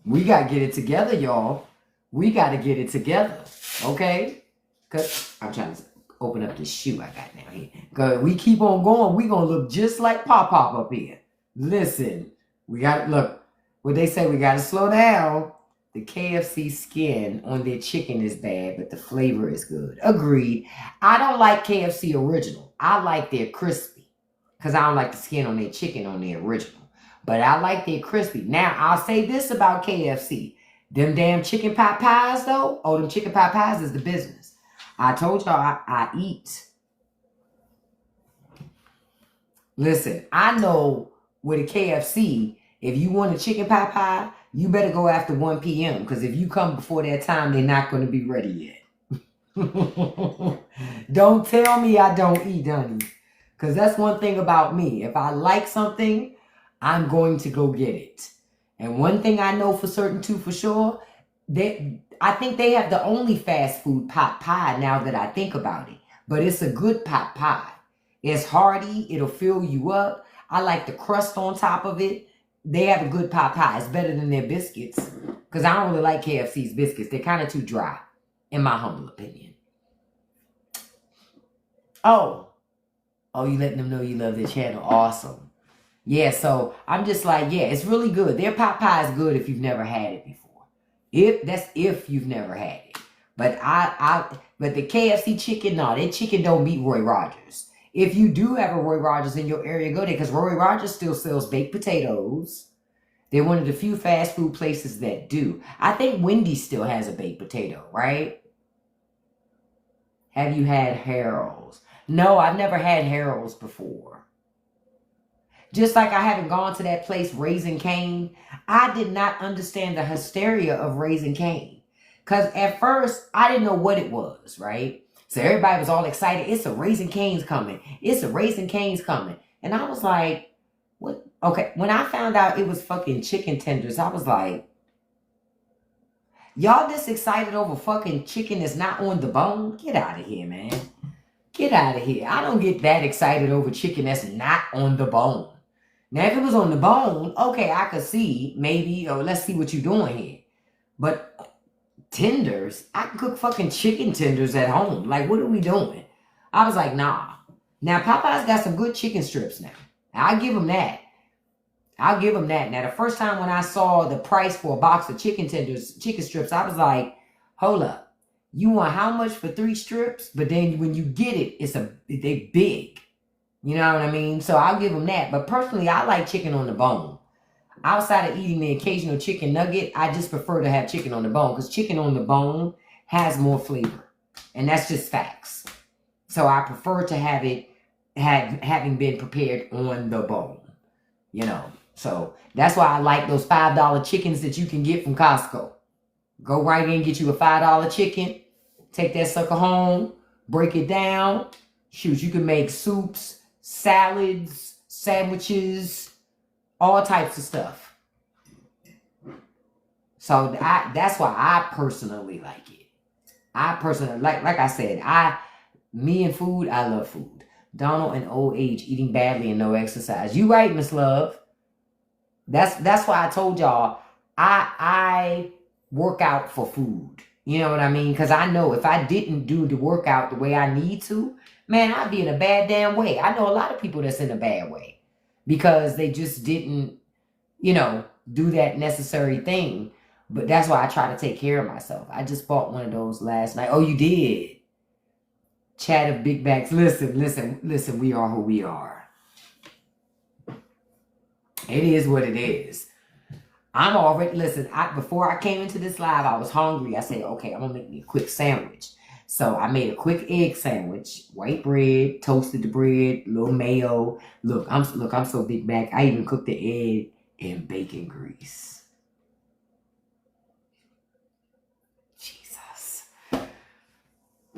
We got to get it together, y'all. We got to get it together. Okay? Because I'm trying to open up this shoe I got down here. Because we keep on going, we're going to look just like Pop-Pop up here. Listen, we got to look. Well, they say we got to slow down. The KFC skin on their chicken is bad, but the flavor is good. Agreed. I don't like KFC original. I like their crispy because I don't like the skin on their chicken on their original. But I like their crispy. Now, I'll say this about KFC. Them damn chicken pot pies, though. Oh, them chicken pot pies is the business. I told y'all I eat. Listen, I know with a KFC, if you want a chicken pot pie, you better go after 1 p.m. Because if you come before that time, they're not going to be ready yet. Don't tell me I don't eat, honey. Because that's one thing about me. If I like something, I'm going to go get it. And one thing I know for certain too, for sure, I think they have the only fast food pot pie now that I think about it. But it's a good pot pie. It's hearty. It'll fill you up. I like the crust on top of it. They have a good pot pie. It's better than their biscuits. Because I don't really like KFC's biscuits. They're kind of too dry, in my humble opinion. Oh, you letting them know you love their channel. Awesome. Yeah, so I'm just like, yeah, it's really good. Their pot pie is good if you've never had it before. If you've never had it. But but the KFC chicken, no, that chicken don't beat Roy Rogers. If you do have a Roy Rogers in your area, go there. Because Roy Rogers still sells baked potatoes. They're one of the few fast food places that do. I think Wendy's still has a baked potato, right? Have you had Harold's? No, I've never had Harold's before. Just like I haven't gone to that place, Raising Cane. I did not understand the hysteria of Raising Cane. Because at first, I didn't know what it was, right? So everybody was all excited. It's a Raising Cane's coming. It's a Raising Cane's coming. And I was like, what? Okay, when I found out it was fucking chicken tenders, I was like, y'all this excited over fucking chicken that's not on the bone? Get out of here, man. Get out of here. I don't get that excited over chicken that's not on the bone. Now, if it was on the bone, okay, I could see maybe, or let's see what you're doing here. But tenders, I can cook fucking chicken tenders at home. Like, what are we doing? I was like, nah. Now, Popeye's got some good chicken strips now. I'll give them that. I'll give them that. Now, the first time when I saw the price for a box of chicken strips, I was like, hold up. You want how much for 3 strips? But then when you get it, they big. You know what I mean? So I'll give them that. But personally, I like chicken on the bone. Outside of eating the occasional chicken nugget, I just prefer to have chicken on the bone. Because chicken on the bone has more flavor. And that's just facts. So I prefer to have it having been prepared on the bone. You know. So that's why I like those $5 chickens that you can get from Costco. Go right in, get you a $5 chicken. Take that sucker home. Break it down. Shoot, you can make soups, salads, sandwiches, all types of stuff. So that's why I personally like it. I personally, like I said, me and food, I love food. Donald in old age, eating badly and no exercise. You right, Miss Love. That's why I told y'all, I work out for food. You know what I mean? Because I know if I didn't do the workout the way I need to, man, I'd be in a bad damn way. I know a lot of people that's in a bad way because they just didn't, do that necessary thing. But that's why I try to take care of myself. I just bought one of those last night. Oh, you did? Chat of big bags. Listen, we are who we are. It is what it is. I'm already, before I came into this live, I was hungry. I said, okay, I'm going to make me a quick sandwich. So I made a quick egg sandwich, white bread, toasted the bread, little mayo. Look, I'm so big back. I even cooked the egg in bacon grease.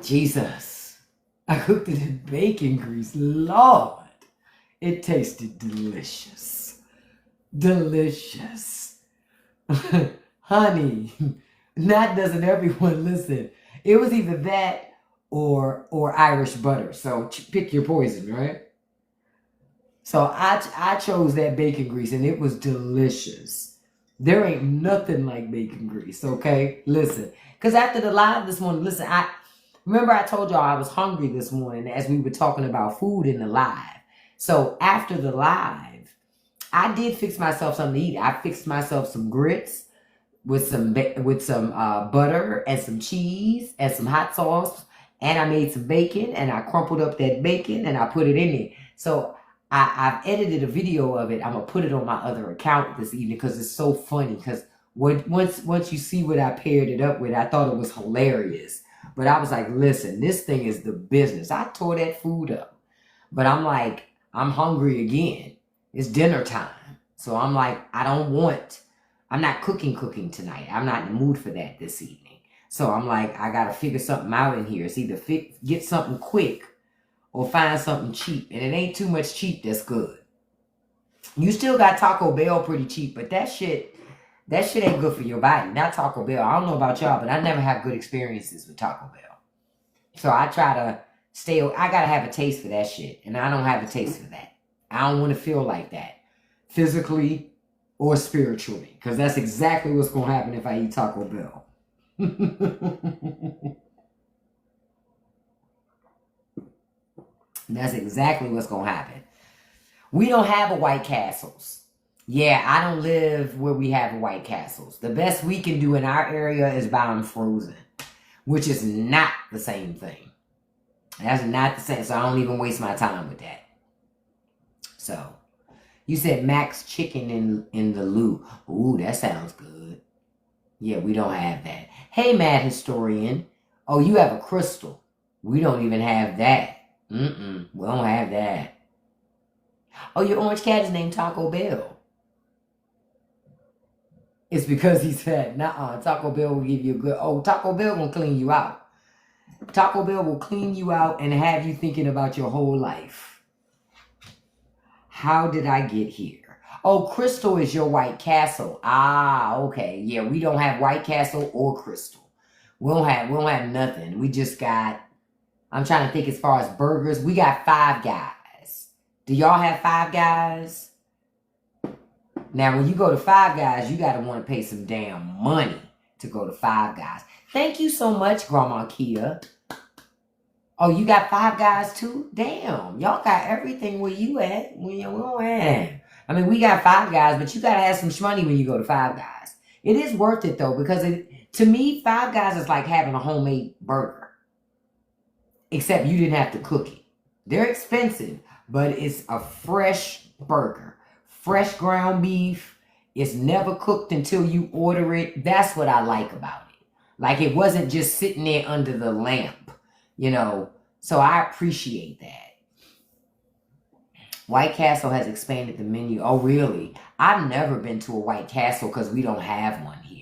Jesus. I cooked it in bacon grease. Lord, it tasted delicious. Delicious. Honey, not doesn't everyone listen. It was either that or Irish butter. So pick your poison, right? So I chose that bacon grease and it was delicious. There ain't nothing like bacon grease, okay? Listen, because after the live this morning, remember I told y'all I was hungry this morning as we were talking about food in the live. So after the live, I did fix myself something to eat. I fixed myself some grits with some butter and some cheese and some hot sauce, and I made some bacon, and I crumpled up that bacon and I put it in it. So I've edited a video of it. I'm gonna put it on my other account this evening because it's so funny. Because once you see what I paired it up with, I thought it was hilarious. But I was like, listen, this thing is the business. I tore that food up, but I'm like, I'm hungry again. It's dinner time, so I'm like, I'm not cooking tonight. I'm not in the mood for that this evening. So I'm like, I gotta figure something out in here. It's either get something quick or find something cheap. And it ain't too much cheap that's good. You still got Taco Bell pretty cheap, but that shit ain't good for your body. Not Taco Bell. I don't know about y'all, but I never have good experiences with Taco Bell. So I try to I gotta have a taste for that shit. And I don't have a taste for that. I don't want to feel like that. Physically or spiritually. Because that's exactly what's going to happen if I eat Taco Bell. That's exactly what's going to happen. We don't have a White Castles. Yeah, I don't live where we have a White Castles. The best we can do in our area is buy them frozen, which is not the same thing. That's not the same. So I don't even waste my time with that. So, you said Max Chicken in the Lou. Ooh, that sounds good. Yeah, we don't have that. Hey, Mad Historian. Oh, you have a Crystal. We don't even have that. We don't have that. Oh, your orange cat is named Taco Bell. It's because he's fat. Nuh-uh. Taco Bell will give you a good... Oh, Taco Bell will clean you out. Taco Bell will clean you out and have you thinking about your whole life. How did I get here? Oh, Crystal is your White Castle. Ah, okay. Yeah, we don't have White Castle or Crystal. We don't have nothing. We just got... I'm trying to think as far as burgers. We got Five Guys. Do y'all have Five Guys? Now, when you go to Five Guys, you got to want to pay some damn money to go to Five Guys. Thank you so much, Grandma Kia. Oh, you got Five Guys too? Damn, y'all got everything where you at. We don't have. I mean, we got Five Guys, but you got to have some money when you go to Five Guys. It is worth it, though, because to me, Five Guys is like having a homemade burger. Except you didn't have to cook it. They're expensive, but it's a fresh burger. Fresh ground beef. It's never cooked until you order it. That's what I like about it. Like it wasn't just sitting there under the lamp, you know. So I appreciate that. White Castle has expanded the menu. Oh, really? I've never been to a White Castle because we don't have one here.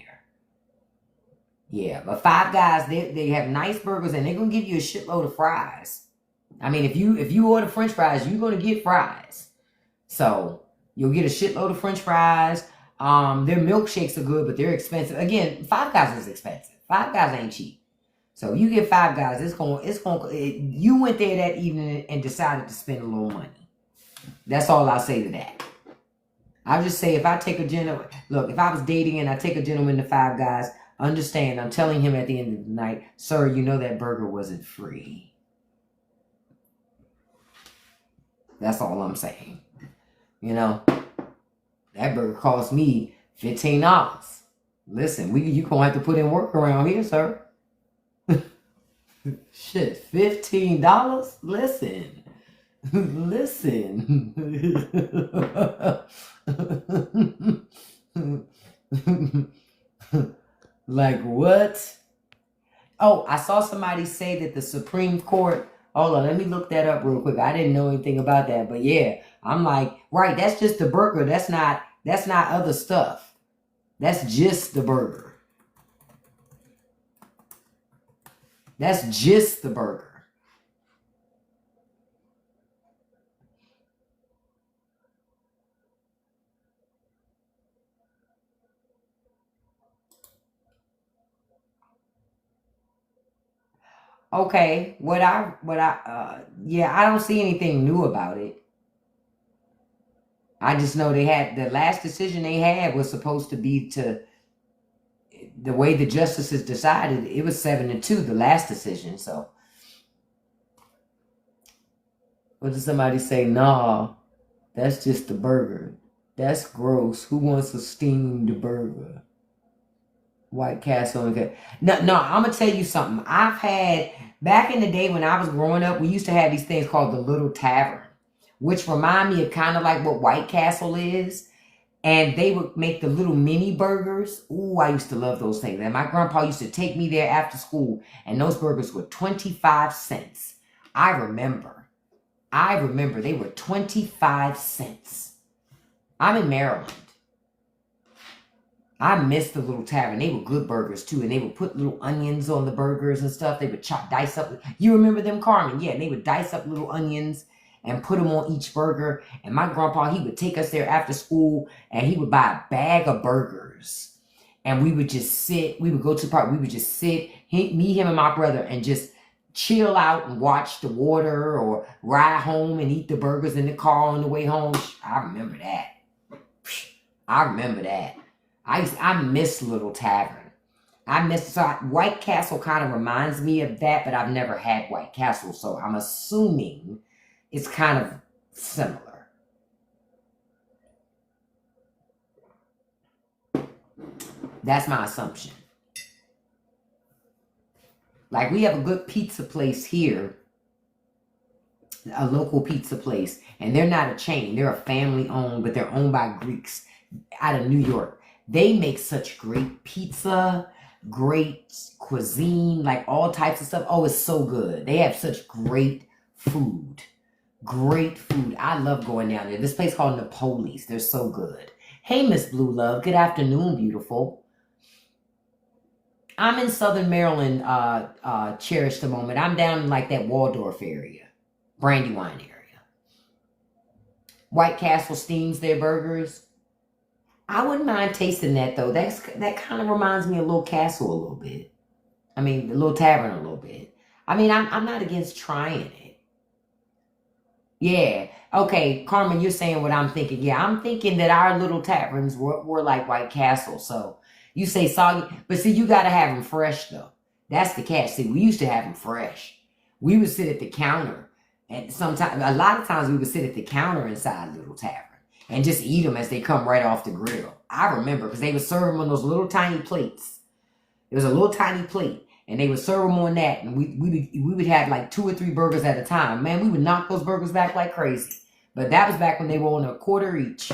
Yeah, but Five Guys, they have nice burgers and they're going to give you a shitload of fries. I mean, if you order French fries, you're going to get fries. So you'll get a shitload of French fries. Their milkshakes are good, but they're expensive. Again, Five Guys is expensive. Five Guys ain't cheap. So you get Five Guys, you went there that evening and decided to spend a little money. That's all I'll say to that. I'll just say if I take a gentleman, look, if I was dating and I take a gentleman to Five Guys, understand, I'm telling him at the end of the night, sir, you know that burger wasn't free. That's all I'm saying. You know, that burger cost me $15. Listen, you gonna have to put in work around here, sir. Shit, $15? Listen. Listen. Like what? Oh, I saw somebody say that the Supreme Court... Hold on, let me look that up real quick. I didn't know anything about that, but yeah, I'm like, right, that's just the burger. That's not other stuff. That's just the burger. That's just the burger. Okay, yeah, I don't see anything new about it. I just know the last decision they had was supposed to be the way the justices decided, it was 7-2, the last decision. So, what did somebody say? No, that's just the burger. That's gross. Who wants a steamed burger? White Castle. No, I'm going to tell you something. I've had, back in the day when I was growing up, we used to have these things called the Little Tavern, which remind me of kind of like what White Castle is. And they would make the little mini burgers. Ooh, I used to love those things. And my grandpa used to take me there after school, and those burgers were 25 cents. I remember they were 25 cents. I'm in Maryland. I miss the Little Tavern. They were good burgers too, and they would put little onions on the burgers and stuff. They would dice up. You remember them, Carmen? Yeah, and they would dice up little onions and put them on each burger. And my grandpa, he would take us there after school, and he would buy a bag of burgers. And we would just sit. We would go to the park. We would just sit, me, him, and my brother, and just chill out and watch the water or ride home and eat the burgers in the car on the way home. I remember that. I remember that. I miss Little Tavern. White Castle kind of reminds me of that, but I've never had White Castle, so I'm assuming it's kind of similar. That's my assumption. Like, we have a good pizza place here, a local pizza place, and they're not a chain. They're a family owned, but they're owned by Greeks out of New York. They make such great pizza, great cuisine, like all types of stuff. Oh, it's so good. They have such great food. Great food. I love going down there. This place called Napoli's. They're so good. Hey, Miss Blue Love. Good afternoon, beautiful. I'm in Southern Maryland, cherish the moment. I'm down in like that Waldorf area, Brandywine area. White Castle steams their burgers. I wouldn't mind tasting that though. That kind of reminds me of Little Castle a little bit. I mean, the Little Tavern a little bit. I mean, I'm not against trying it. Yeah. Okay, Carmen, you're saying what I'm thinking. Yeah, I'm thinking that our little taverns were like White Castle. So you say soggy, but see, you got to have them fresh though. That's the catch. See, we used to have them fresh. We would sit at the counter, and a lot of times we would sit at the counter inside Little Tavern and just eat them as they come right off the grill. I remember because they would serve them on those little tiny plates. It was a little tiny plate, and they would serve them on that, and we would have like 2 or 3 burgers at a time. Man, we would knock those burgers back like crazy. But that was back when they were on a quarter each.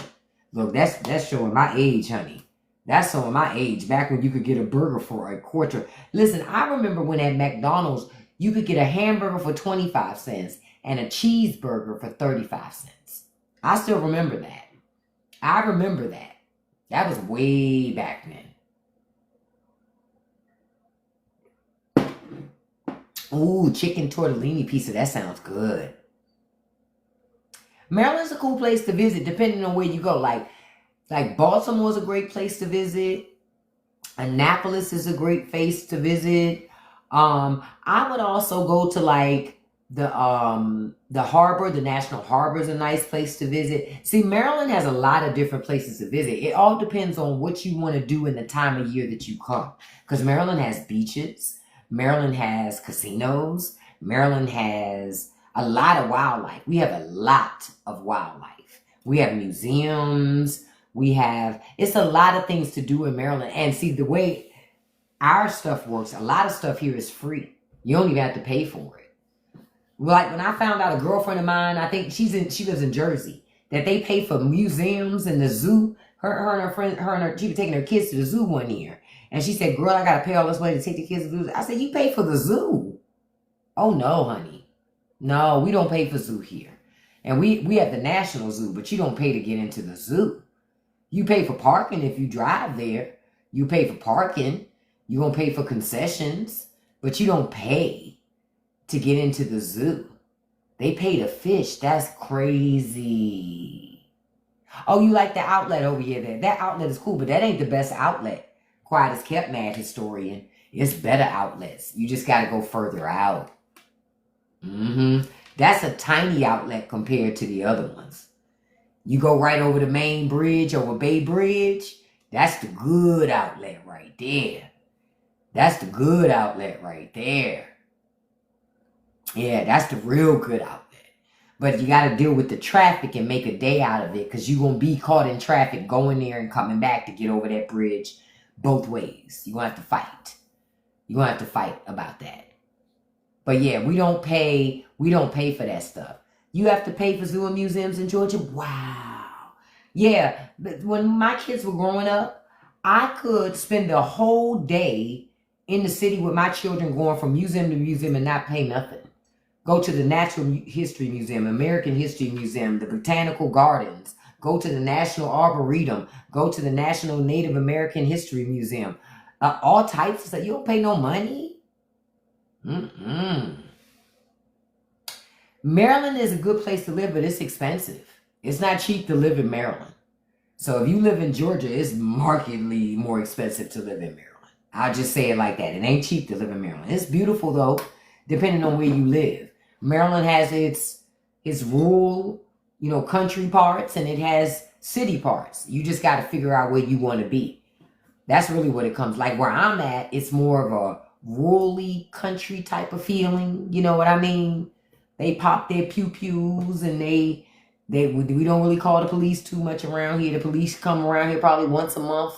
Look, that's showing my age, honey. That's showing my age. Back when you could get a burger for a quarter. Listen, I remember when at McDonald's you could get a hamburger for 25 cents and a cheeseburger for 35 cents. I still remember that. I remember that. That was way back then. Ooh, chicken tortellini pizza. That sounds good. Maryland's a cool place to visit depending on where you go. Like Baltimore's a great place to visit. Annapolis is a great place to visit. I would also go to like the harbor. The National Harbor is a nice place to visit. See, Maryland has a lot of different places to visit. It all depends on what you want to do in the time of year that you come. Because Maryland has beaches. Maryland has casinos. Maryland has a lot of wildlife. We have a lot of wildlife. We have museums. It's a lot of things to do in Maryland. And see, the way our stuff works, a lot of stuff here is free. You don't even have to pay for it. Like when I found out, a girlfriend of mine, I think she lives in Jersey, that they pay for museums and the zoo. Her and her friend, she was taking her kids to the zoo one year. And she said, girl, I got to pay all this money to take the kids to the zoo. I said, you pay for the zoo? Oh, no, honey. No, we don't pay for zoo here. And we have the National Zoo, but you don't pay to get into the zoo. You pay for parking if you drive there. You pay for parking. You're going to pay for concessions, but you don't pay to get into the zoo. They pay to fish. That's crazy. Oh, you like the outlet over here there. That outlet is cool, but that ain't the best outlet. Quiet as kept, mad historian. It's better outlets. You just got to go further out. That's a tiny outlet compared to the other ones. You go right over the main bridge, over Bay Bridge. That's the good outlet right there. That's the good outlet right there. Yeah, that's the real good outlet. But you got to deal with the traffic and make a day out of it, because you're going to be caught in traffic going there and coming back to get over that bridge both ways. You're going to have to fight. You're going to have to fight about that. But yeah, we don't pay for that stuff. You have to pay for zoo and museums in Georgia? Wow. Yeah, but when my kids were growing up, I could spend the whole day in the city with my children going from museum to museum and not pay nothing. Go to the Natural History Museum, American History Museum, the Botanical Gardens. Go to the National Arboretum. Go to the National Native American History Museum. All types of stuff. You don't pay no money? Maryland is a good place to live, but it's expensive. It's not cheap to live in Maryland. So if you live in Georgia, it's markedly more expensive to live in Maryland. I'll just say it like that. It ain't cheap to live in Maryland. It's beautiful, though, depending on where you live. Maryland has its rural, country parts, and it has city parts. You just got to figure out where you want to be. That's really what it comes like. Where I'm at, it's more of a rural-y country type of feeling. You know what I mean? They pop their pew-pews, and we don't really call the police too much around here. The police come around here probably once a month,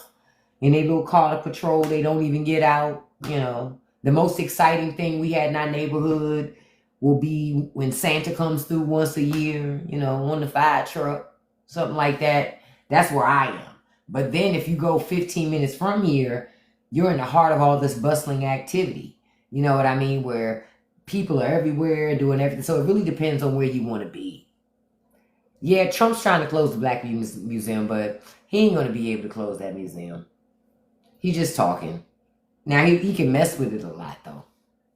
and they little car to patrol. They don't even get out. The most exciting thing we had in our neighborhood will be when Santa comes through once a year, on the fire truck, something like that. That's where I am. But then if you go 15 minutes from here, you're in the heart of all this bustling activity. You know what I mean? Where people are everywhere doing everything. So it really depends on where you want to be. Yeah, Trump's trying to close the Black Museum, but he ain't going to be able to close that museum. He's just talking. Now, he can mess with it a lot, though.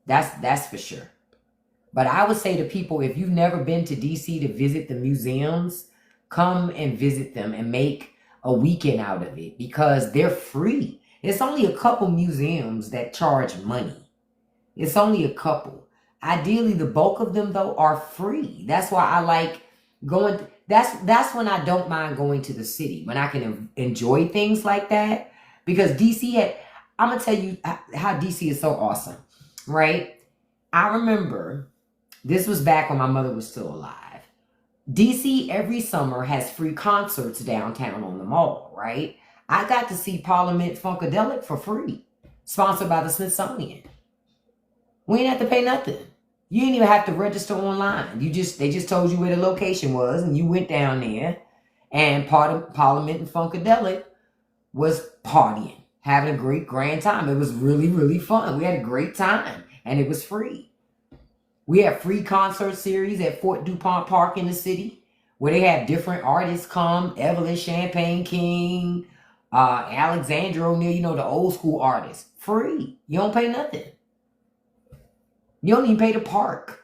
That's for sure. But I would say to people, if you've never been to D.C. to visit the museums, come and visit them and make a weekend out of it, because they're free. It's only a couple museums that charge money. It's only a couple. Ideally, the bulk of them, though, are free. That's why I like going. That's when I don't mind going to the city, when I can enjoy things like that. Because DC I'm going to tell you how DC is so awesome, right? I remember, this was back when my mother was still alive. DC every summer has free concerts downtown on the mall, right? I got to see Parliament Funkadelic for free, sponsored by the Smithsonian. We didn't have to pay nothing. You didn't even have to register online. They just told you where the location was, and you went down there, and part of Parliament and Funkadelic was partying, having a great grand time. It was really, really fun. We had a great time, and it was free. We have free concert series at Fort DuPont Park in the city, where they have different artists come. Evelyn Champagne King, Alexandra O'Neal, the old school artists. Free. You don't pay nothing. You don't even pay to park.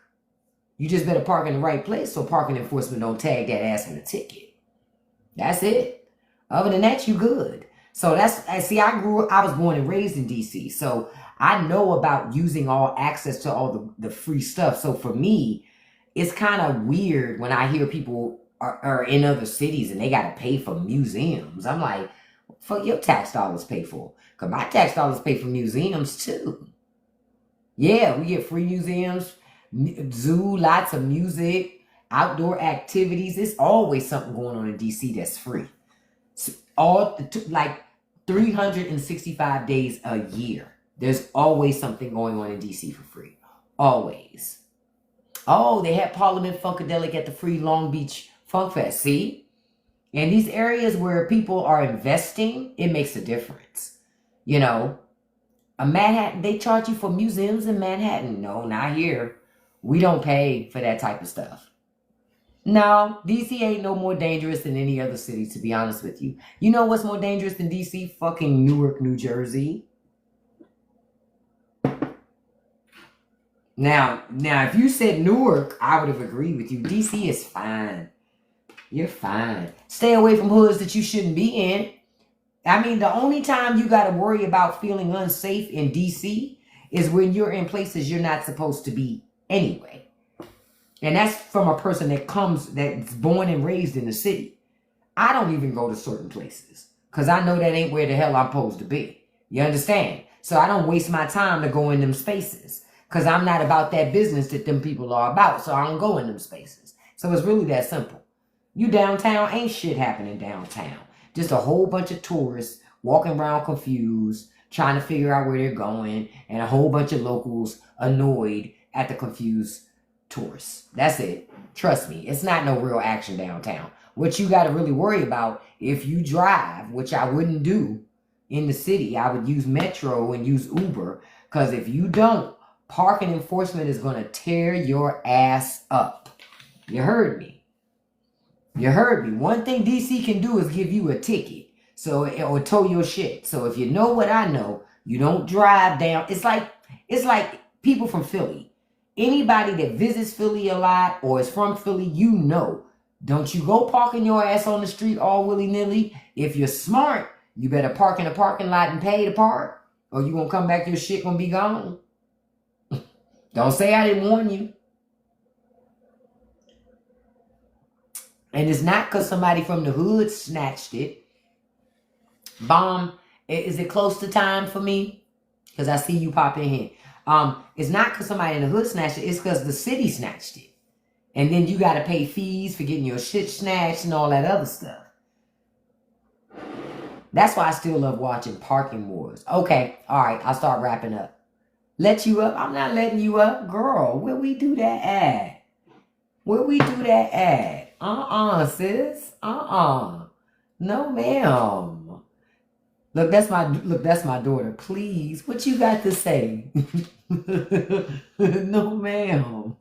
You just better park in the right place so parking enforcement don't tag that ass in a ticket. That's it. Other than that, you good. So I was born and raised in DC. So I know about using all access to all the free stuff. So for me, it's kind of weird when I hear people are in other cities and they got to pay for museums. I'm like, fuck your tax dollars pay for. Because my tax dollars pay for museums too. Yeah, we get free museums, zoo, lots of music, outdoor activities. There's always something going on in DC that's free. Like 365 days a year. There's always something going on in DC for free. Always. Oh, they had Parliament Funkadelic at the free Long Beach Funk Fest. See? In these areas where people are investing, it makes a difference. A Manhattan, they charge you for museums in Manhattan. No, not here. We don't pay for that type of stuff. No, DC ain't no more dangerous than any other city, to be honest with you. You know what's more dangerous than DC? Fucking Newark, New Jersey. Now, if you said Newark, I would have agreed with you. DC is fine. You're fine. Stay away from hoods that you shouldn't be in. I mean, the only time you got to worry about feeling unsafe in DC is when you're in places you're not supposed to be anyway. And that's from a person that's born and raised in the city. I don't even go to certain places because I know that ain't where the hell I'm supposed to be. You understand? So I don't waste my time to go in them spaces because I'm not about that business that them people are about. So I don't go in them spaces. So it's really that simple. You downtown, ain't shit happening downtown. Just a whole bunch of tourists walking around confused, trying to figure out where they're going, and a whole bunch of locals annoyed at the confused tourists. That's it. Trust me, it's not no real action downtown. What you got to really worry about if you drive, which I wouldn't do in the city, I would use Metro and use Uber, because if you don't, parking enforcement is going to tear your ass up. You heard me. You heard me. One thing DC can do is give you a ticket, or tow your shit. So if you know what I know, you don't drive down. It's like people from Philly. Anybody that visits Philly a lot or is from Philly, you know, don't you go parking your ass on the street all willy-nilly. If you're smart, you better park in a parking lot and pay to park, or you gonna come back, your shit gonna be gone. Don't say I didn't warn you. And it's not because somebody from the hood snatched it. Bomb, is it close to time for me? Because I see you pop in here. It's not because somebody in the hood snatched it. It's because the city snatched it. And then you got to pay fees for getting your shit snatched and all that other stuff. That's why I still love watching Parking Wars. Okay, all right, I'll start wrapping up. Let you up? I'm not letting you up. Girl, where we do that at? Where we do that at? Sis. No, ma'am. Look, that's my daughter. Please, what you got to say? No, ma'am.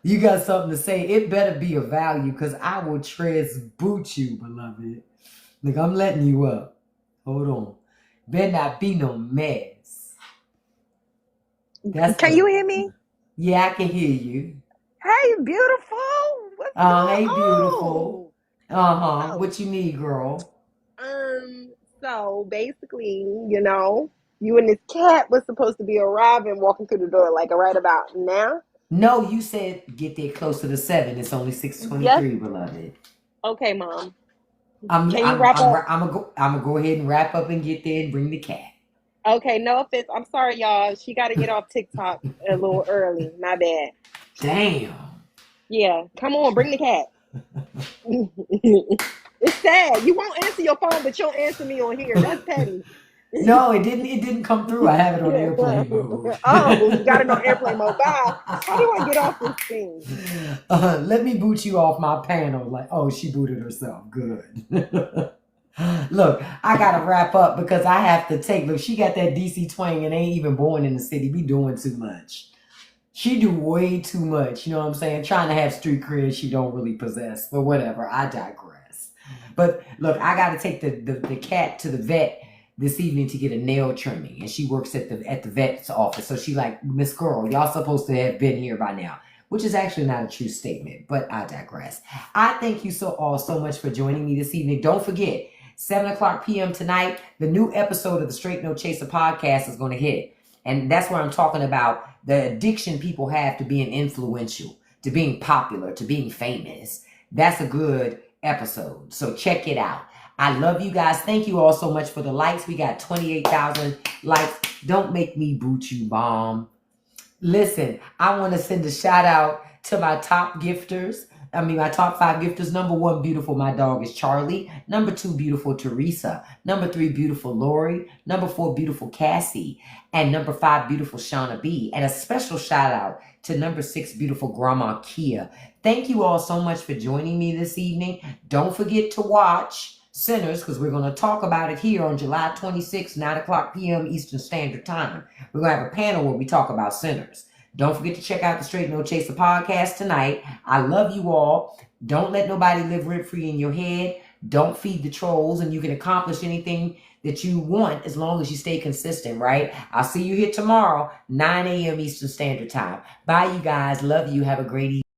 You got something to say? It better be of value, because I will boot you, beloved. Look, I'm letting you up. Hold on. Better not be no mess. Can you hear me? Yeah, I can hear you. Hey, beautiful. What's going Hey, beautiful. on? What you need, girl? So basically, you know, you and this cat was supposed to be arriving, walking through the door, like right about now. No, you said get there closer to 7. It's only 6:23, Yes. beloved. Okay, Mom. I'm Can you wrap up? gonna go ahead and wrap up and get there and bring the cat. Okay, no offense. I'm sorry, y'all. She got to get off TikTok a little early. My bad. Damn. Yeah, come on, bring the cat. It's sad. You won't answer your phone, but you'll answer me on here. That's petty. No, it didn't come through. I have it on airplane mode. Oh, you got it on airplane mode. Bye. How do I get off this thing? Let me boot you off my panel. Like, oh, she booted herself. Good. Look, I gotta wrap up because I have to take. Look, she got that DC twang and ain't even born in the city. Be doing too much. She do way too much. You know what I'm saying? Trying to have street cred she don't really possess. But whatever. I digress. But look, I gotta take the cat to the vet this evening to get a nail trimming, and she works at the vet's office. So she like, Miss Girl, y'all supposed to have been here by now, which is actually not a true statement, but I digress. I thank you all so much for joining me this evening. Don't forget, 7 o'clock p.m. tonight, the new episode of the Straight No Chaser podcast is going to hit, and that's where I'm talking about the addiction people have to being influential, to being popular, to being famous. That's a good episode, so check it out. I love you guys. Thank you all so much for the likes. We got 28,000 likes. Don't make me boot you, bomb. Listen, I want to send a shout out to my top gifters. My top 5 gifters. Number 1, beautiful, my dog is Charlie. Number 2, beautiful Teresa. Number 3, beautiful Lori. Number 4, beautiful Cassie. And number 5, beautiful Shauna B. And a special shout out to number 6, beautiful Grandma Kia. Thank you all so much for joining me this evening. Don't forget to watch Sinners, because we're going to talk about it here on July 26th, 9 o'clock p.m. Eastern Standard Time. We're going to have a panel where we talk about Sinners. Don't forget to check out the Straight No Chaser podcast tonight. I love you all. Don't let nobody live rent-free in your head. Don't feed the trolls, and you can accomplish anything that you want as long as you stay consistent, right? I'll see you here tomorrow, 9 a.m. Eastern Standard Time. Bye, you guys. Love you. Have a great evening.